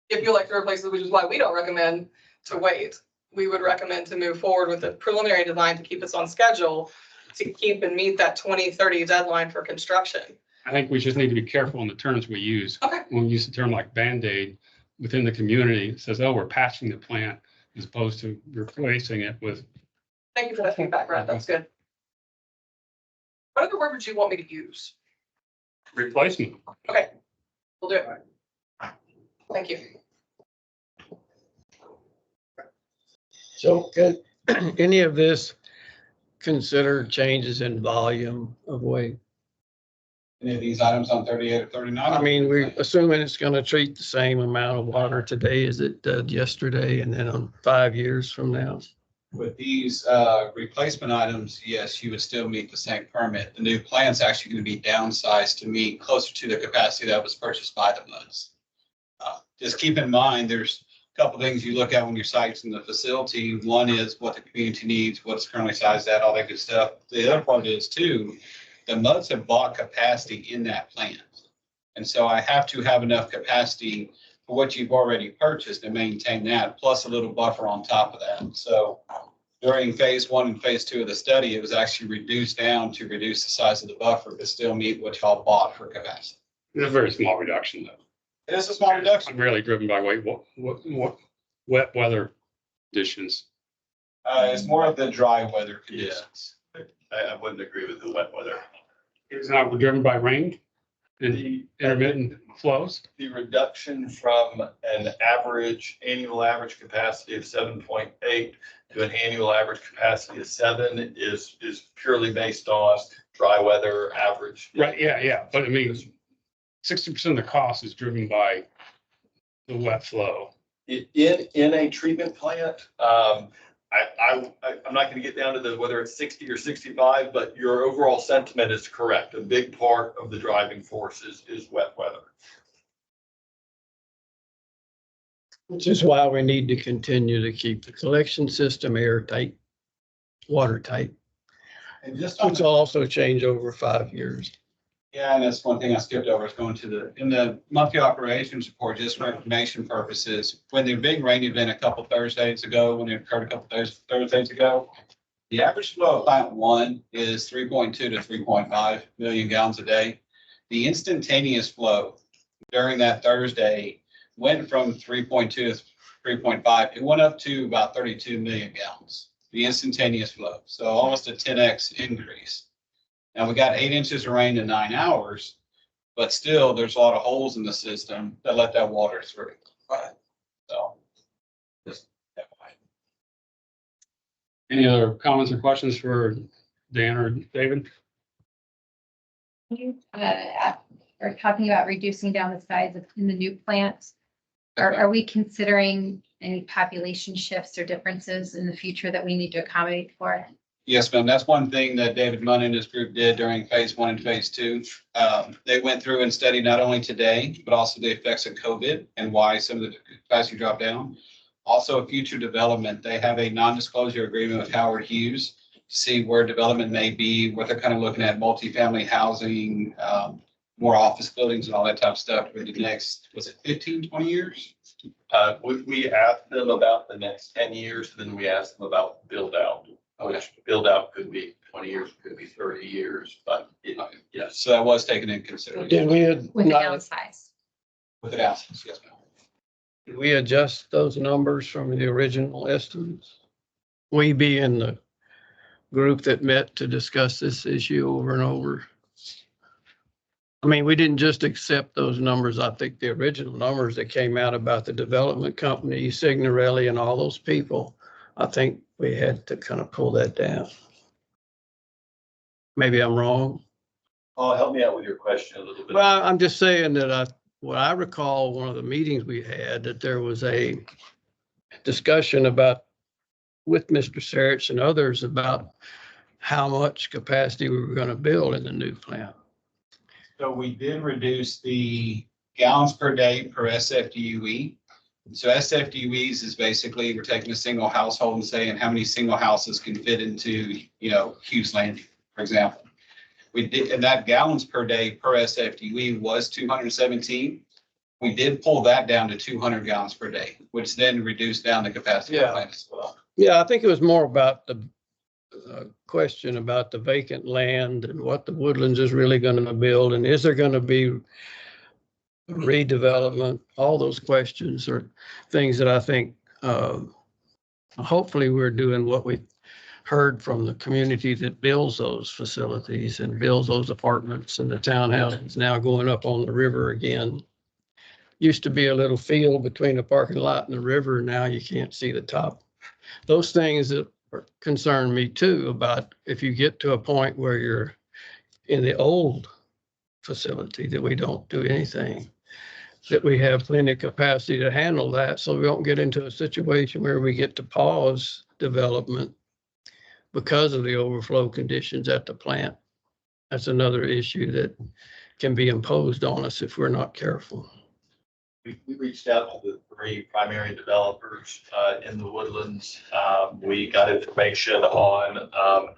If you like to replace it, which is why we don't recommend to wait. We would recommend to move forward with a preliminary design to keep us on schedule, to keep and meet that 2030 deadline for construction. I think we just need to be careful in the terms we use. Okay. When we use the term like Band-Aid within the community, it says, oh, we're patching the plant as opposed to replacing it with. Thank you for that feedback, Brad. That's good. What other word would you want me to use? Replacement. Okay, we'll do it. Thank you. So can any of this consider changes in volume of weight? Any of these items on 38 or 39? I mean, we're assuming it's going to treat the same amount of water today as it did yesterday and then on 5 years from now. With these replacement items, yes, you would still meet the same permit. The new plant's actually going to be downsized to meet closer to the capacity that was purchased by the MUDs. Just keep in mind, there's a couple things you look at when you're siting the facility. One is what the community needs, what's currently sized at, all that good stuff. The other part is too, the MUDs have bought capacity in that plant. And so I have to have enough capacity for what you've already purchased and maintain that, plus a little buffer on top of that. So during phase 1 and phase 2 of the study, it was actually reduced down to reduce the size of the buffer, but still meet what y'all bought for capacity. It's a very small reduction though. It is a small reduction. Primarily driven by what wet weather conditions. It's more of the dry weather conditions. I wouldn't agree with the wet weather. It's not driven by rain and intermittent flows. The reduction from an annual average capacity of 7.8 to an annual average capacity of 7 is purely based on dry weather average. Right, yeah. But I mean, 60% of the cost is driven by the wet flow. In a treatment plant, I'm not gonna get down to the, whether it's 60 or 65, but your overall sentiment is correct. A big part of the driving force is wet weather. Which is why we need to continue to keep the collection system airtight, watertight, And just on which the will also change over 5 years. Yeah, and that's one thing I skipped over, is going to in the monthly operations report, just for information purposes. When the big rain event a couple Thursdays ago, when it occurred a couple Thursdays ago, the average flow of plant 1 is 3.2 to 3.5 million gallons a day. The instantaneous flow during that Thursday went from 3.2 to 3.5. It went up to about 32 million gallons, the instantaneous flow. So almost a 10x increase. Now, we got 8 inches of rain in 9 hours, but still there's a lot of holes in the system that let that water through. So just that way. Any other comments or questions for Dan or David? We're talking about reducing down the size of in the new plant. Are we considering any population shifts or differences in the future that we need to accommodate for? Yes, ma'am. That's one thing that David Munn and his group did during phase 1 and phase 2. They went through and studied not only today, but also the effects of COVID and why some of the capacity dropped down. Also, future development. They have a non-disclosure agreement with Howard Hughes to see where development may be, what they're kind of looking at, multifamily housing, more office buildings and all that type of stuff for the next, was it 15, 20 years? We asked them about the next 10 years, then we asked them about build out. Which build out could be 20 years, could be 30 years, but yes. So that was taken into consideration. Did we, With the downsize? With the absence, yes, ma'am. did we adjust those numbers from the original estimates? We being the group that met to discuss this issue over and over. I mean, we didn't just accept those numbers. I think the original numbers that came out about the development company, Signorelli and all those people, I think we had to kind of pull that down. Maybe I'm wrong. Oh, help me out with your question a little bit. Well, I'm just saying that what I recall, one of the meetings we had, that there was a discussion about, with Mr. Sarich and others, about how much capacity we were going to build in the new plant. So we did reduce the gallons per day per SFDUE. So SFDUEs is basically, we're taking a single household and saying how many single houses can fit into, Hughes Landing, for example. We did, and that gallons per day per SFDUE was 217. We did pull that down to 200 gallons per day, which then reduced down the capacity of the plant as well. Yeah, I think it was more about the question about the vacant land and what the Woodlands is really going to build, and is there going to be redevelopment. All those questions are things that I think hopefully we're doing what we heard from the community that builds those facilities and builds those apartments, and the townhouses now going up on the river again. Used to be a little field between the parking lot and the river. Now you can't see the top. Those things that concern me too, about if you get to a point where you're in the old facility that we don't do anything, that we have plenty of capacity to handle that, so we don't get into a situation where we get to pause development because of the overflow conditions at the plant. That's another issue that can be imposed on us if we're not careful. We reached out to the 3 primary developers in the Woodlands. We got information on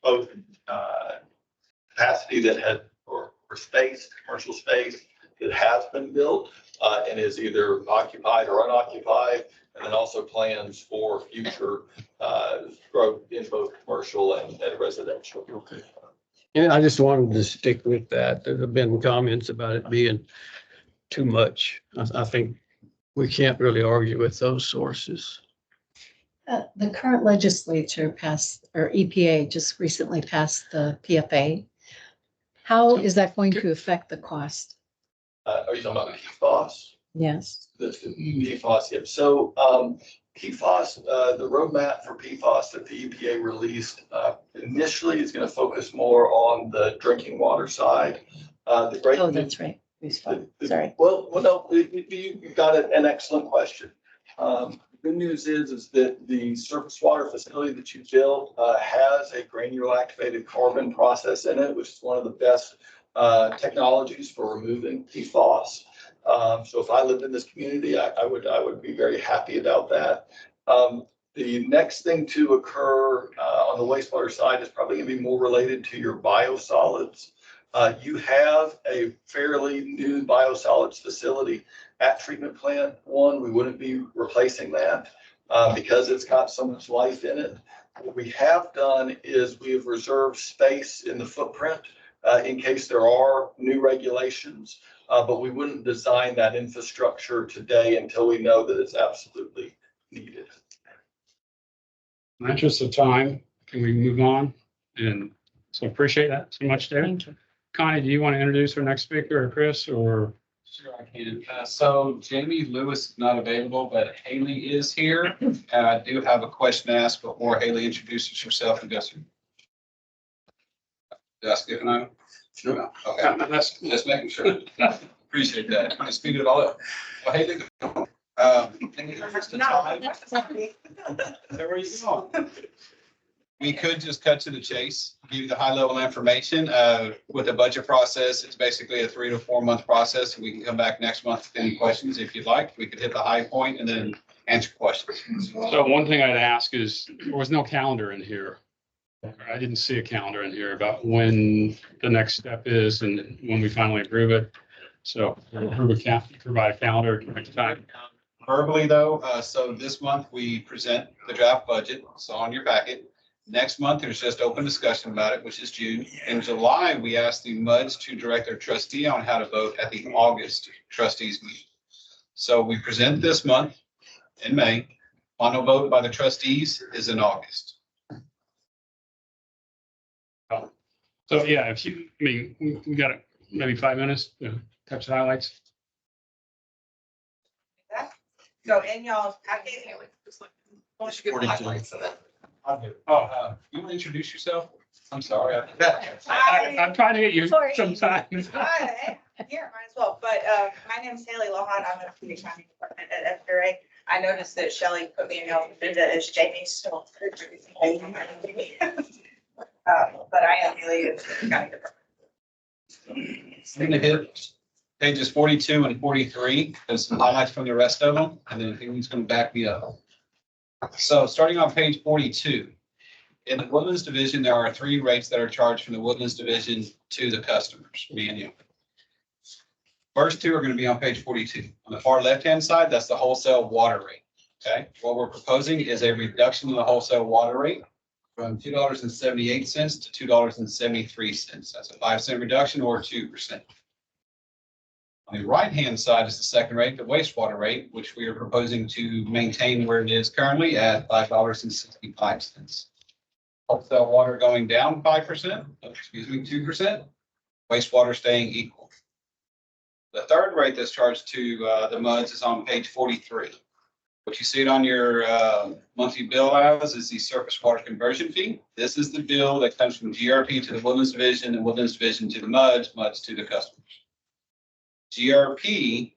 both capacity that had, or space, commercial space that has been built and is either occupied or unoccupied, and then also plans for future growth in both commercial and residential. Okay. And I just wanted to stick with that. There have been comments about it being too much. I think we can't really argue with those sources. The current legislature passed, or EPA just recently passed the PFA. How is that going to affect the cost? Are you talking about PFAS? Yes. The PFAS, yeah. So PFAS, the roadmap for PFAS that the EPA released initially is going to focus more on the drinking water side. The great Oh, that's right. Sorry. Well, no, you got an excellent question. good news is that the surface water facility that you built has a granular activated carbon process in it, which is one of the best technologies for removing PFAS. So if I lived in this community, I would be very happy about that. The next thing to occur on the wastewater side is probably going to be more related to your biosolids. You have a fairly new biosolids facility at treatment plant 1. We wouldn't be replacing that because it's got so much life in it. What we have done is we have reserved space in the footprint in case there are new regulations, but we wouldn't design that infrastructure today until we know that it's absolutely needed. In the interest of time, can we move on? And so appreciate that so much, David. Thank you. Connie, do you want to introduce our next speaker, or Chris, or? Sure, I can. So Jamie Lewis is not available, but Haley is here. I do have a question to ask before Haley introduces herself and goes through. Did I skip an item? Sure. Okay, That's, just making sure. Appreciate that. Trying to speed it all up. Well, Haley, in the interest of time, there you go. We could just cut to the chase, give you the high level information. With the budget process, it's basically a 3 to 4 month process. We can come back next month with any questions if you'd like. We could hit the high point and then answer questions. so one thing I'd ask is, there was no calendar in here. I didn't see a calendar in here about when the next step is and when we finally approve it. So provide a calendar next time. Verbally though, so this month we present the draft budget, so on your packet. Next month, there's just open discussion about it, which is June. In July, we asked the MUDs to direct their trustee on how to vote at the August trustees meeting. So we present this month in May. Final vote by the trustees is in August. So yeah, if you, I mean, we got maybe 5 minutes to touch the highlights. So in y'all's packet. Once you get the highlights of it. Oh, you want to introduce yourself? I'm sorry. I'm trying to get you Sorry. some time. Here, might as well, but my name is Haley Lohan. I'm in the county department at FRA. I noticed that Shelley put me in y'all's agenda as Jamie, so. But I am Haley of the county department. I'm gonna hit pages 42 and 43. There's some highlights from the rest of them, and then Haley's gonna back me up. So starting on page 42, in the Woodlands Division, there are 3 rates that are charged from the Woodlands Division to the customers, me and you. First 2 are going to be on page 42. On the far left-hand side, that's the wholesale water rate. Okay, what we're proposing is a reduction in the wholesale water rate from $2.78 to $2.73. That's a 5-cent reduction or 2%. On the right-hand side is the second rate, the wastewater rate, which we are proposing to maintain where it is currently at $5.65. Wholesale water going down 2%, wastewater staying equal. The third rate that's charged to the MUDs is on page 43. What you see it on your monthly bill as is the surface water conversion fee. This is the bill that comes from GRP to the Woodlands Division and Woodlands Division to the MUDs, MUDs to the customers. GRP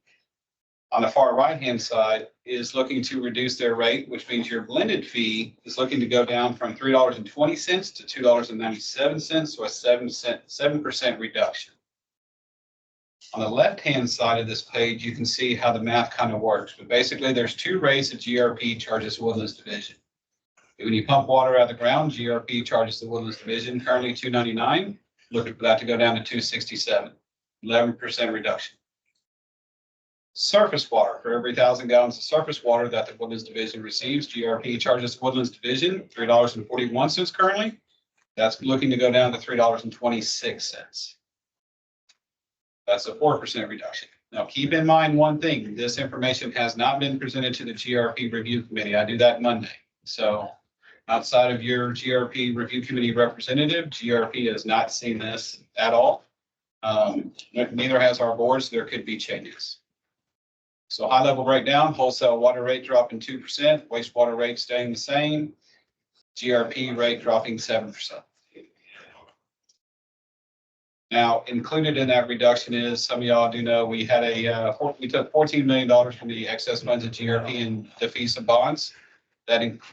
on the far right-hand side is looking to reduce their rate, which means your blended fee is looking to go down from $3.20 to $2.97, so a 7% reduction. On the left-hand side of this page, you can see how the math kind of works, but basically there's 2 rates that GRP charges Woodlands Division. When you pump water out of the ground, GRP charges the Woodlands Division currently $2.99, looking for that to go down to $2.67, 11% reduction. Surface water, for every 1,000 gallons of surface water that the Woodlands Division receives, GRP charges Woodlands Division $3.41 currently. That's looking to go down to $3.26. That's a 4% reduction. Now, keep in mind one thing, this information has not been presented to the GRP review committee. I do that Monday. So outside of your GRP review committee representative, GRP has not seen this at all. Neither has our board, so there could be changes. So high level breakdown, wholesale water rate dropping 2%, wastewater rate staying the same, GRP rate dropping 7%. Now, included in that reduction is, some of y'all do know, we had we took $14 million from the excess funds at GRP and defeat some bonds.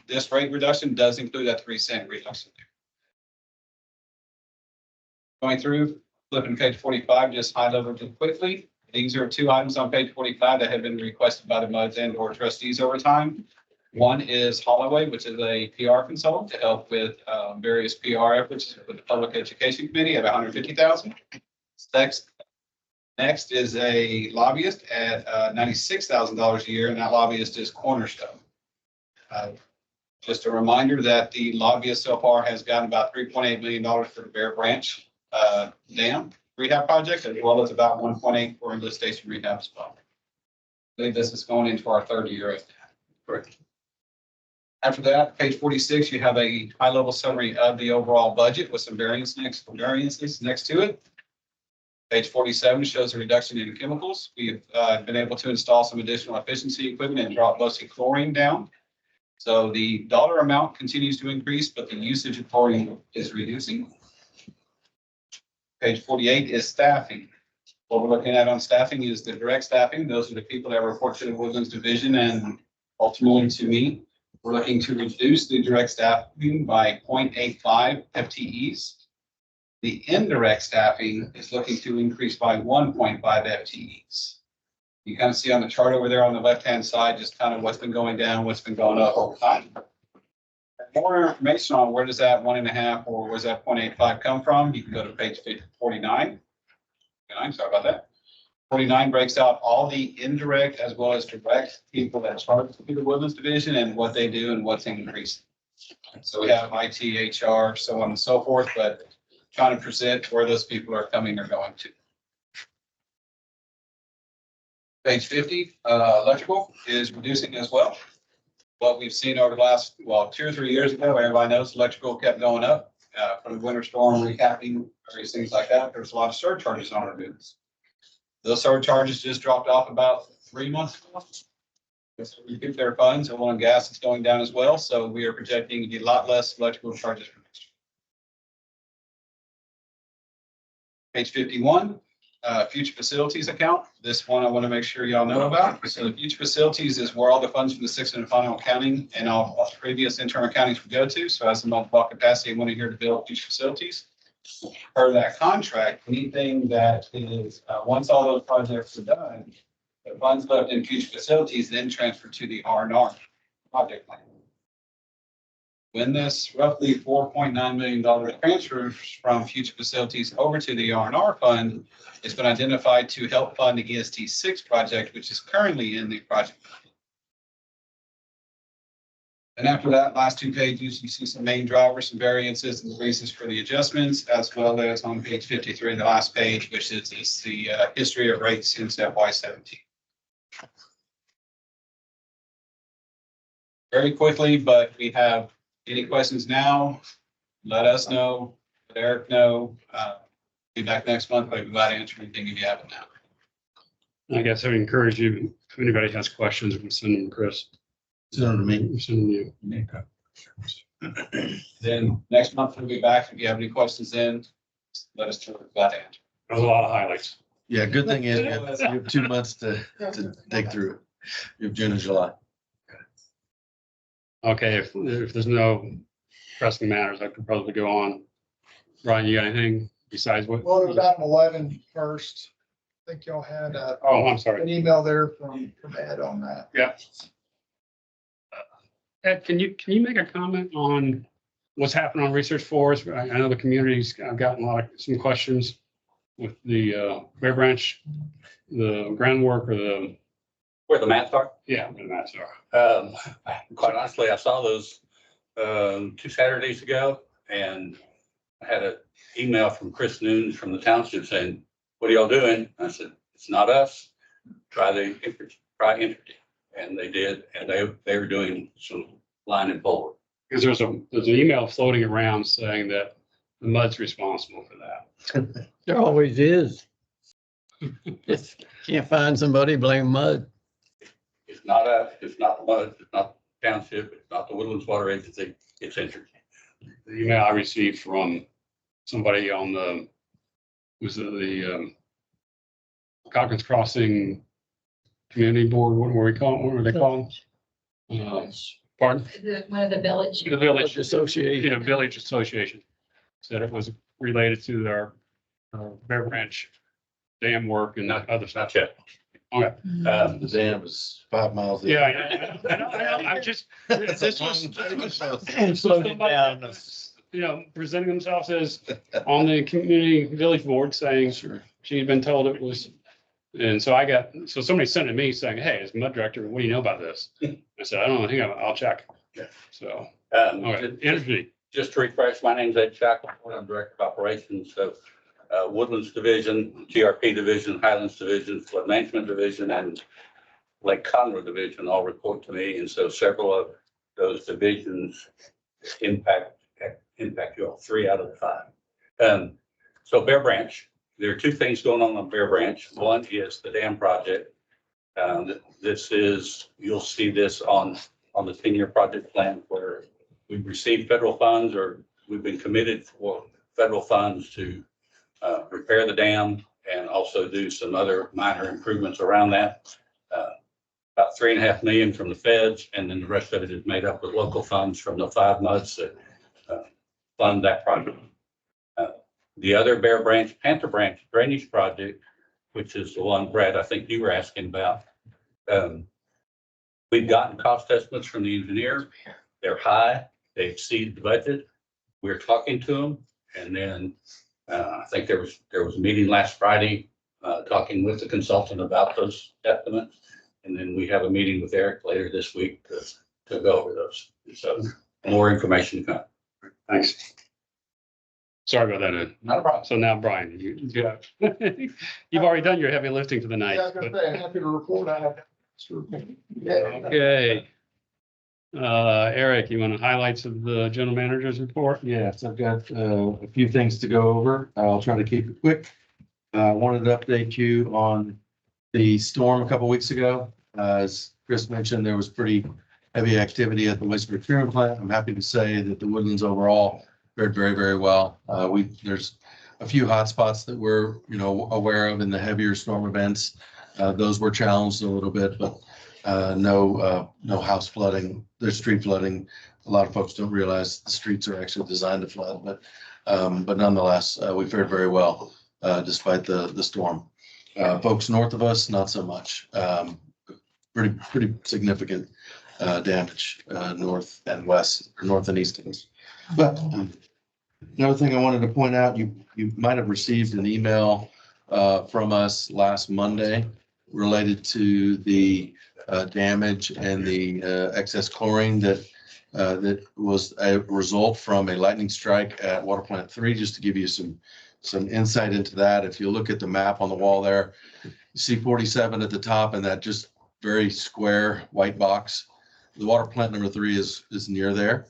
This rate reduction does include that 3-cent reduction. Going through, flipping page 45, just high level just quickly. These are 2 items on page 45 that have been requested by the MUDs and or trustees over time. One is Holloway, which is a PR consultant to help with various PR efforts with the Public Education Committee at $150,000. Next is a lobbyist at $96,000 a year, and that lobbyist is Cornerstone. Just a reminder that the lobbyist so far has gotten about $3.8 million for the Bear Branch Dam rehab project, as well as about 1.8 for lift station rehab as well. I believe this is going into our 3rd year of that. Correct. After that, page 46, you have a high-level summary of the overall budget with some variances next to it. Page 47 shows a reduction in chemicals. We've been able to install some additional efficiency equipment and drop mostly chlorine down. So the dollar amount continues to increase, but the usage of chlorine is reducing. Page 48 is staffing. What we're looking at on staffing is the direct staffing. Those are the people that report to the Woodlands Division and ultimately to me. We're looking to reduce the direct staffing by 0.85 FTEs. The indirect staffing is looking to increase by 1.5 FTEs. You kind of see on the chart over there on the left-hand side, just kind of what's been going down, what's been going up over time. More information on where does that 1.5 or where's that 0.85 come from, you can go to page 49. Sorry about that. 49 breaks out all the indirect as well as direct people that charge to the Woodlands Division and what they do and what's increasing. So we have IT, HR, so on and so forth, but trying to present where those people are coming or going to. Page 50, electrical is reducing as well. What we've seen over the last, 2 or 3 years ago, everybody knows electrical kept going up from the winter storm, recapping, various things like that. There's a lot of surcharges on our bids. Those surcharges just dropped off about 3 months ago. So we keep their funds, oil and gas is going down as well. So we are projecting a lot less electrical charges for next year. Page 51, future facilities account. This one I want to make sure y'all know about. So the future facilities is where all the funds from the 6th and final accounting and all previous internal accountings would go to. So as the multiple capacity, I want to here to build future facilities. Per that contract, anything that is, once all those projects are done, the funds left in future facilities then transfer to the R&R project plan. When this roughly $4.9 million transfers from future facilities over to the R&R fund, it's been identified to help fund the EST 6 project, which is currently in the project. And after that, last 2 pages, you see some main drivers, some variances and the basis for the adjustments, as well as on page 53, the last page, which is the history of rates since FY17. Very quickly, but we have any questions now, let us know, let Eric know. Be back next month, but I'd be glad to answer anything if you have it now. I guess I would encourage you, if anybody has questions, we can send them to Chris. Send them to me. Send them to you. Then next month we'll be back. If you have any questions then, let us know. We're glad to answer. There's a lot of highlights. Yeah, good thing is you have 2 months to dig through it. You have June and July. Okay, if there's no pressing matters, I could probably go on. Brian, you got anything besides what? Well, there's item 11 first. I think y'all had Oh, I'm sorry. an email there from Ed on that. Yeah. Ed, can you make a comment on what's happening on Research Forest? I know the community's, I've gotten some questions with the Bear Branch, the groundwork or the. Where the mats are? Yeah, where the mats are. Quite honestly, I saw those 2 Saturdays ago, and I had an email from Chris Nunes from the township saying, "What are y'all doing?" I said, "It's not us. Try Entergy." And they did, and they were doing some line and pole. Because there's an email floating around saying that the MUD's responsible for that. There always is. If can't find somebody, blame MUD. It's not us, it's not the MUD, it's not the township, it's not the Woodlands Water Agency, it's Entergy. The email I received from somebody on the was it the Cochran's Crossing Community Board, what were we calling, what were they called? Pardon? One of the village. The Village Association. Yeah, Village Association. Said it was related to their Bear Branch dam work and other stuff. Not yet. Okay. The dam is 5 miles. Yeah, I know, I'm just, this was. Slowed it down. You know, presenting themselves as on the community village board saying she'd been told it was. And so so somebody sent it to me saying, hey, as mud director, what do you know about this? I said, I don't know, hang on, I'll check. So, okay, energy. Just to refresh, my name's Ed Shackleton. I'm Director of Operations. So Woodlands Division, GRP Division, Highlands Division, Flood Management Division, and Lake Conroe Division all report to me. And so several of those divisions impact you all, 3 out of the 5. So Bear Branch, there are 2 things going on Bear Branch. One is the dam project. This is, you'll see this on the 10-year project plan where we've received federal funds or we've been committed for federal funds to repair the dam and also do some other minor improvements around that. About $3.5 million from the feds, and then the rest of it is made up with local funds from the 5 MUDs that fund that project. The other Bear Branch, Panther Branch drainage project, which is the one, Brad, I think you were asking about. We've gotten cost estimates from the engineer. They're high. They exceed the budget. We're talking to them. And then I think there was a meeting last Friday talking with the consultant about those estimates. And then we have a meeting with Eric later this week to go over those. So more information to come. Thanks. Sorry about that, Ed. Not a problem. So now, Brian, you've already done your heavy lifting for the night. Yeah, I was gonna say, happy to report I have. Yeah. Okay. Eric, you want highlights of the general manager's report? Yes, I've got a few things to go over. I'll try to keep it quick. I wanted to update you on the storm a couple weeks ago. As Chris mentioned, there was pretty heavy activity at the wastewater treatment plant. I'm happy to say that the Woodlands overall fared very, very well. There's a few hot spots that we're, aware of in the heavier storm events. Those were challenged a little bit, but no house flooding. There's street flooding. A lot of folks don't realize the streets are actually designed to flood, but nonetheless, we fared very well despite the storm. Folks north of us, not so much. Pretty significant damage north and west, or north and east of us. But another thing I wanted to point out, you might have received an email from us last Monday related to the damage and the excess chlorine that was a result from a lightning strike at Water Plant 3. Just to give you some insight into that, if you look at the map on the wall there, you see 47 at the top and that just very square white box. The water plant number 3 is near there.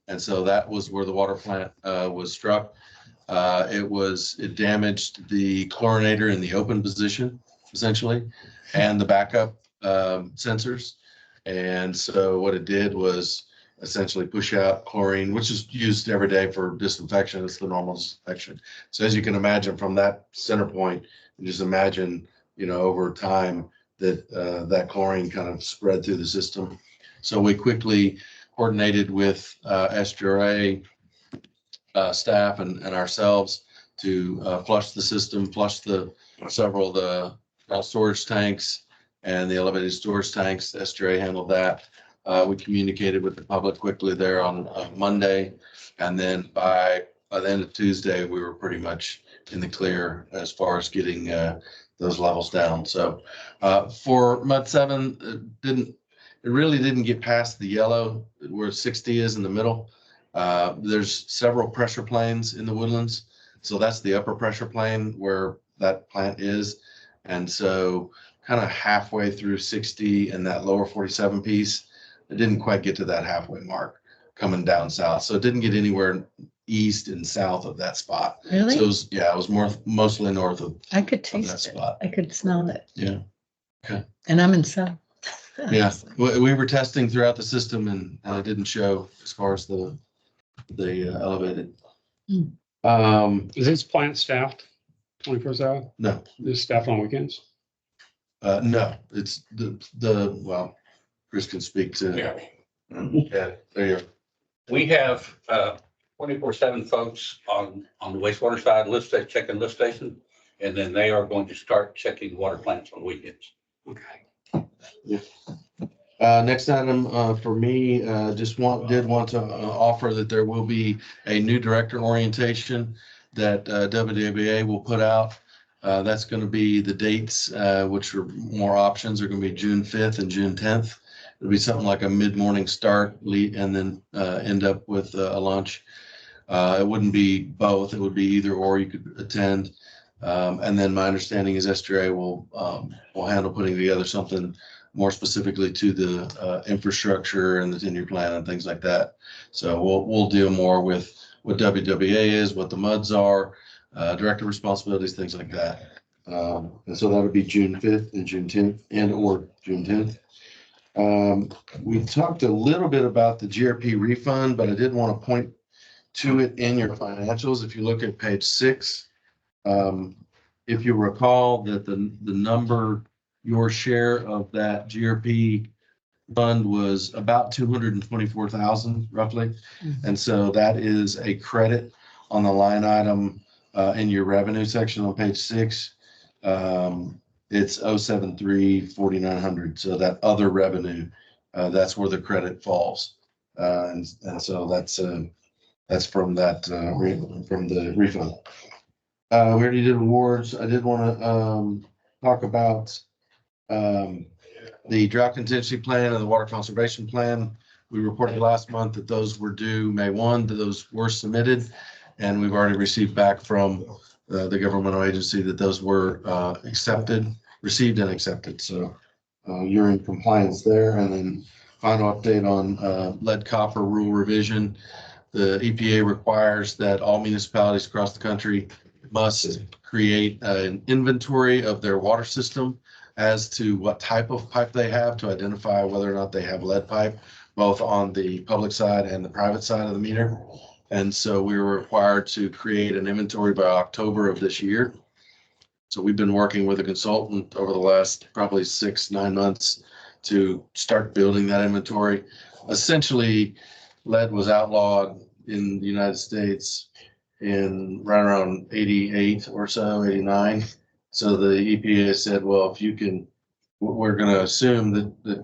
And so that was where the water plant was struck. It damaged the chlorinator in the open position, essentially, and the backup sensors. And so what it did was essentially push out chlorine, which is used every day for disinfection. It's the normal disinfection. So as you can imagine from that center point, you just imagine, over time that that chlorine kind of spread through the system. So we quickly coordinated with SGRA staff and ourselves to flush the system, flush several of the storage tanks and the elevated storage tanks. SGRA handled that. We communicated with the public quickly there on Monday. And then by the end of Tuesday, we were pretty much in the clear as far as getting those levels down. So for MUD 7, it really didn't get past the yellow where 60 is in the middle. There's several pressure planes in the Woodlands. So that's the upper pressure plane where that plant is. And so kind of halfway through 60 and that lower 47 piece, it didn't quite get to that halfway mark coming down south. So it didn't get anywhere east and south of that spot. Really? So it was mostly north of I could that taste it. spot. I could smell it. Yeah. Okay. And I'm in South. Yeah, we were testing throughout the system and it didn't show as far as the elevated. Is this plant staffed? 24/7, No, this staff on weekends? no, it's well, Chris can speak to. Yeah. Yeah, there you go. We have 24/7 folks on the wastewater side, checking lift station. And then they are going to start checking water plants on weekends. Okay. Next item, for me, did want to offer that there will be a new director orientation that, WWA will put out. That's going to be the dates, which are more options are going to be June 5th and June 10th. It'll be something like a mid-morning start and then, end up with a lunch. It wouldn't be both. It would be either or you could attend. And then my understanding is SGRA will handle putting together something more specifically to the infrastructure and the 10-year plan and things like that. So we'll deal more with what WWA is, what the MUDs are, director responsibilities, things like that. And so that would be June 5th and June 10th or June 10th. We talked a little bit about the GRP refund, but I did want to point to it in your financials. If you look at page 6, if you recall that the number, your share of that GRP fund was about 224,000 roughly. And so that is a credit on the line item in your revenue section on page 6. It's 073,4900. So that other revenue, that's where the credit falls. And so that's from that, from the refund. We already did awards. I did want to talk about the drought contingency plan and the water conservation plan. We reported last month that those were due May 1, that those were submitted. And we've already received back from the governmental agency that those were received and accepted. So you're in compliance there. And then final update on lead copper rule revision. The EPA requires that all municipalities across the country must create an inventory of their water system as to what type of pipe they have to identify whether or not they have lead pipe, both on the public side and the private side of the meter. And so we were required to create an inventory by October of this year. So we've been working with a consultant over the last probably 6-9 months to start building that inventory. Essentially, lead was outlawed in the United States in right around 88 or so, 89. So the EPA said, well, if you can, we're going to assume that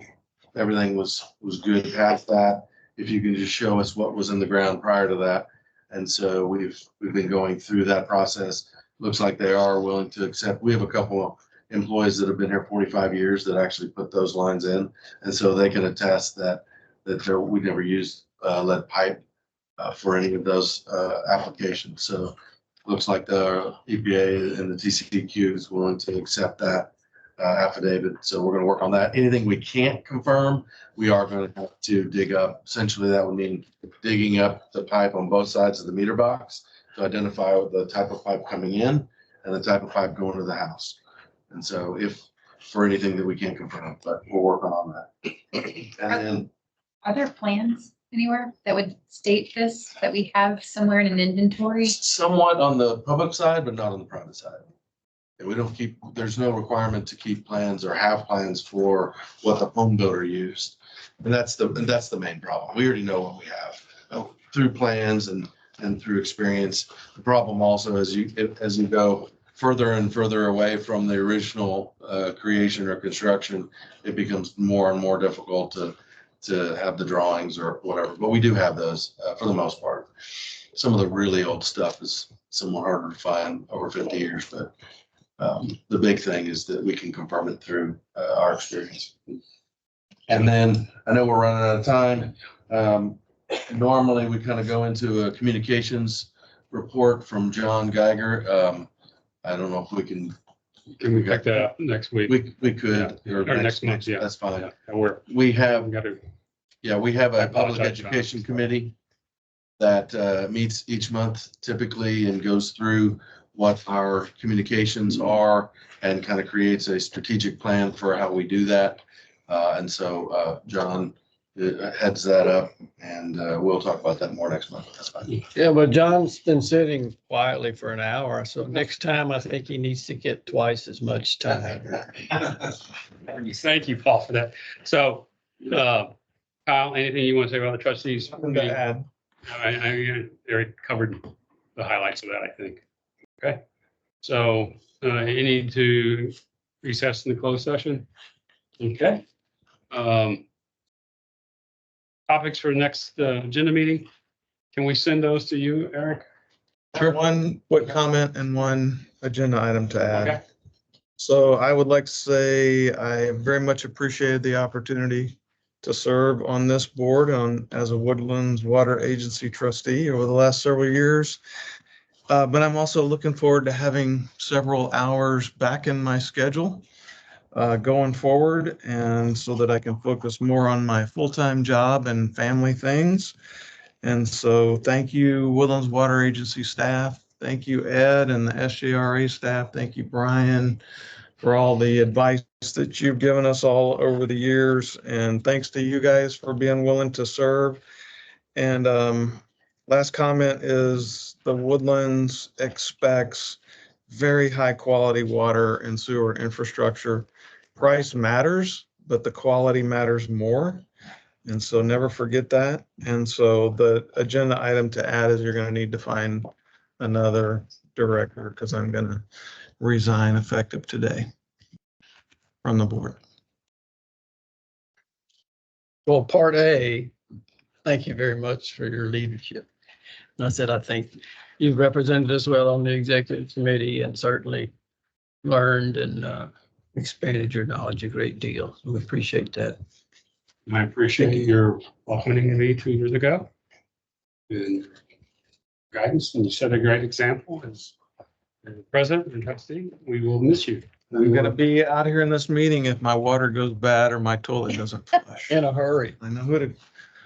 everything was good past that. If you can just show us what was in the ground prior to that. And so we've been going through that process. Looks like they are willing to accept. We have a couple of employees that have been here 45 years that actually put those lines in. And so they can attest that we never used lead pipe for any of those applications. So looks like the EPA and the TCEQ is willing to accept that affidavit. So we're going to work on that. Anything we can't confirm, we are going to have to dig up. Essentially, that would mean digging up the pipe on both sides of the meter box to identify the type of pipe coming in and the type of pipe going to the house. And so if for anything that we can't confirm, but we're working on that. And then Are there plans anywhere that would state this, that we have somewhere in an inventory? somewhat on the public side, but not on the private side. And we don't there's no requirement to keep plans or have plans for what the home builder used. And that's the main problem. We already know what we have through plans and through experience. The problem also as you go further and further away from the original creation or construction, it becomes more and more difficult to have the drawings or whatever. But we do have those for the most part. Some of the really old stuff is somewhat harder to find over 50 years, but the big thing is that we can confirm it through our experience. And then I know we're running out of time. Normally we kind of go into a communications report from John Geiger. I don't know if we can. Can we pick that up next week? We could. Yeah. Or next month, yeah. That's fine. Yeah, we have a I public apologize, education committee that meets each month typically and goes through what our communications are and kind of creates a strategic plan for how we do that. And so John heads that up, and we'll talk about that more next month. That's fine. Yeah, but John's been sitting quietly for an hour, so next time I think he needs to get twice as much time. Thank you, Paul, for that. So, Kyle, anything you want to say about the trustees? Nothing to add. I already covered the highlights of that, I think. Okay, so you need to recess in the closed session. Okay. Topics for next agenda meeting. Can we send those to you, Eric? Sure. One quick comment and one agenda item to add. Okay. So I would like to say I very much appreciated the opportunity to serve on this board as a Woodlands Water Agency trustee over the last several years. But I'm also looking forward to having several hours back in my schedule going forward, and so that I can focus more on my full-time job and family things. And so thank you, Woodlands Water Agency staff. Thank you, Ed, and the SJRA staff. Thank you, Brian, for all the advice that you've given us all over the years. And thanks to you guys for being willing to serve. And last comment is the Woodlands expects very high quality water and sewer infrastructure. Price matters, but the quality matters more. And so never forget that. And so the agenda item to add is you're going to need to find another director, because I'm going to resign effective today from the board. Well, part A, thank you very much for your leadership. And I said, I think you've represented us well on the executive committee and certainly learned and expanded your knowledge a great deal. We appreciate that. I appreciate your welcoming me 2 years ago. And guidance, and you set a great example as president and trustee. We will miss you. I'm going to be out here in this meeting if my water goes bad or my toilet doesn't flush. In a hurry. I know who to,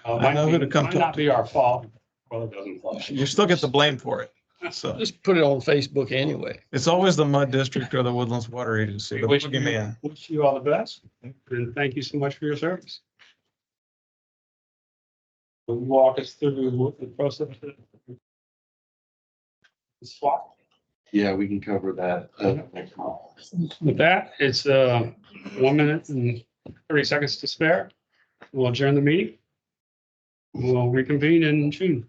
I know who to come Might not talk be to. our fault. Well, it doesn't flush. You still get the blame for it. So Just put it on Facebook anyway. it's always the Mud District or the Woodlands Water Agency, the Wish boogeyman. you all the best. And thank you so much for your service. Will you walk us through the process? Swap. Yeah, we can cover that next month. With that, it's 1 minute and 30 seconds to spare. We'll adjourn the meeting. We'll reconvene in June.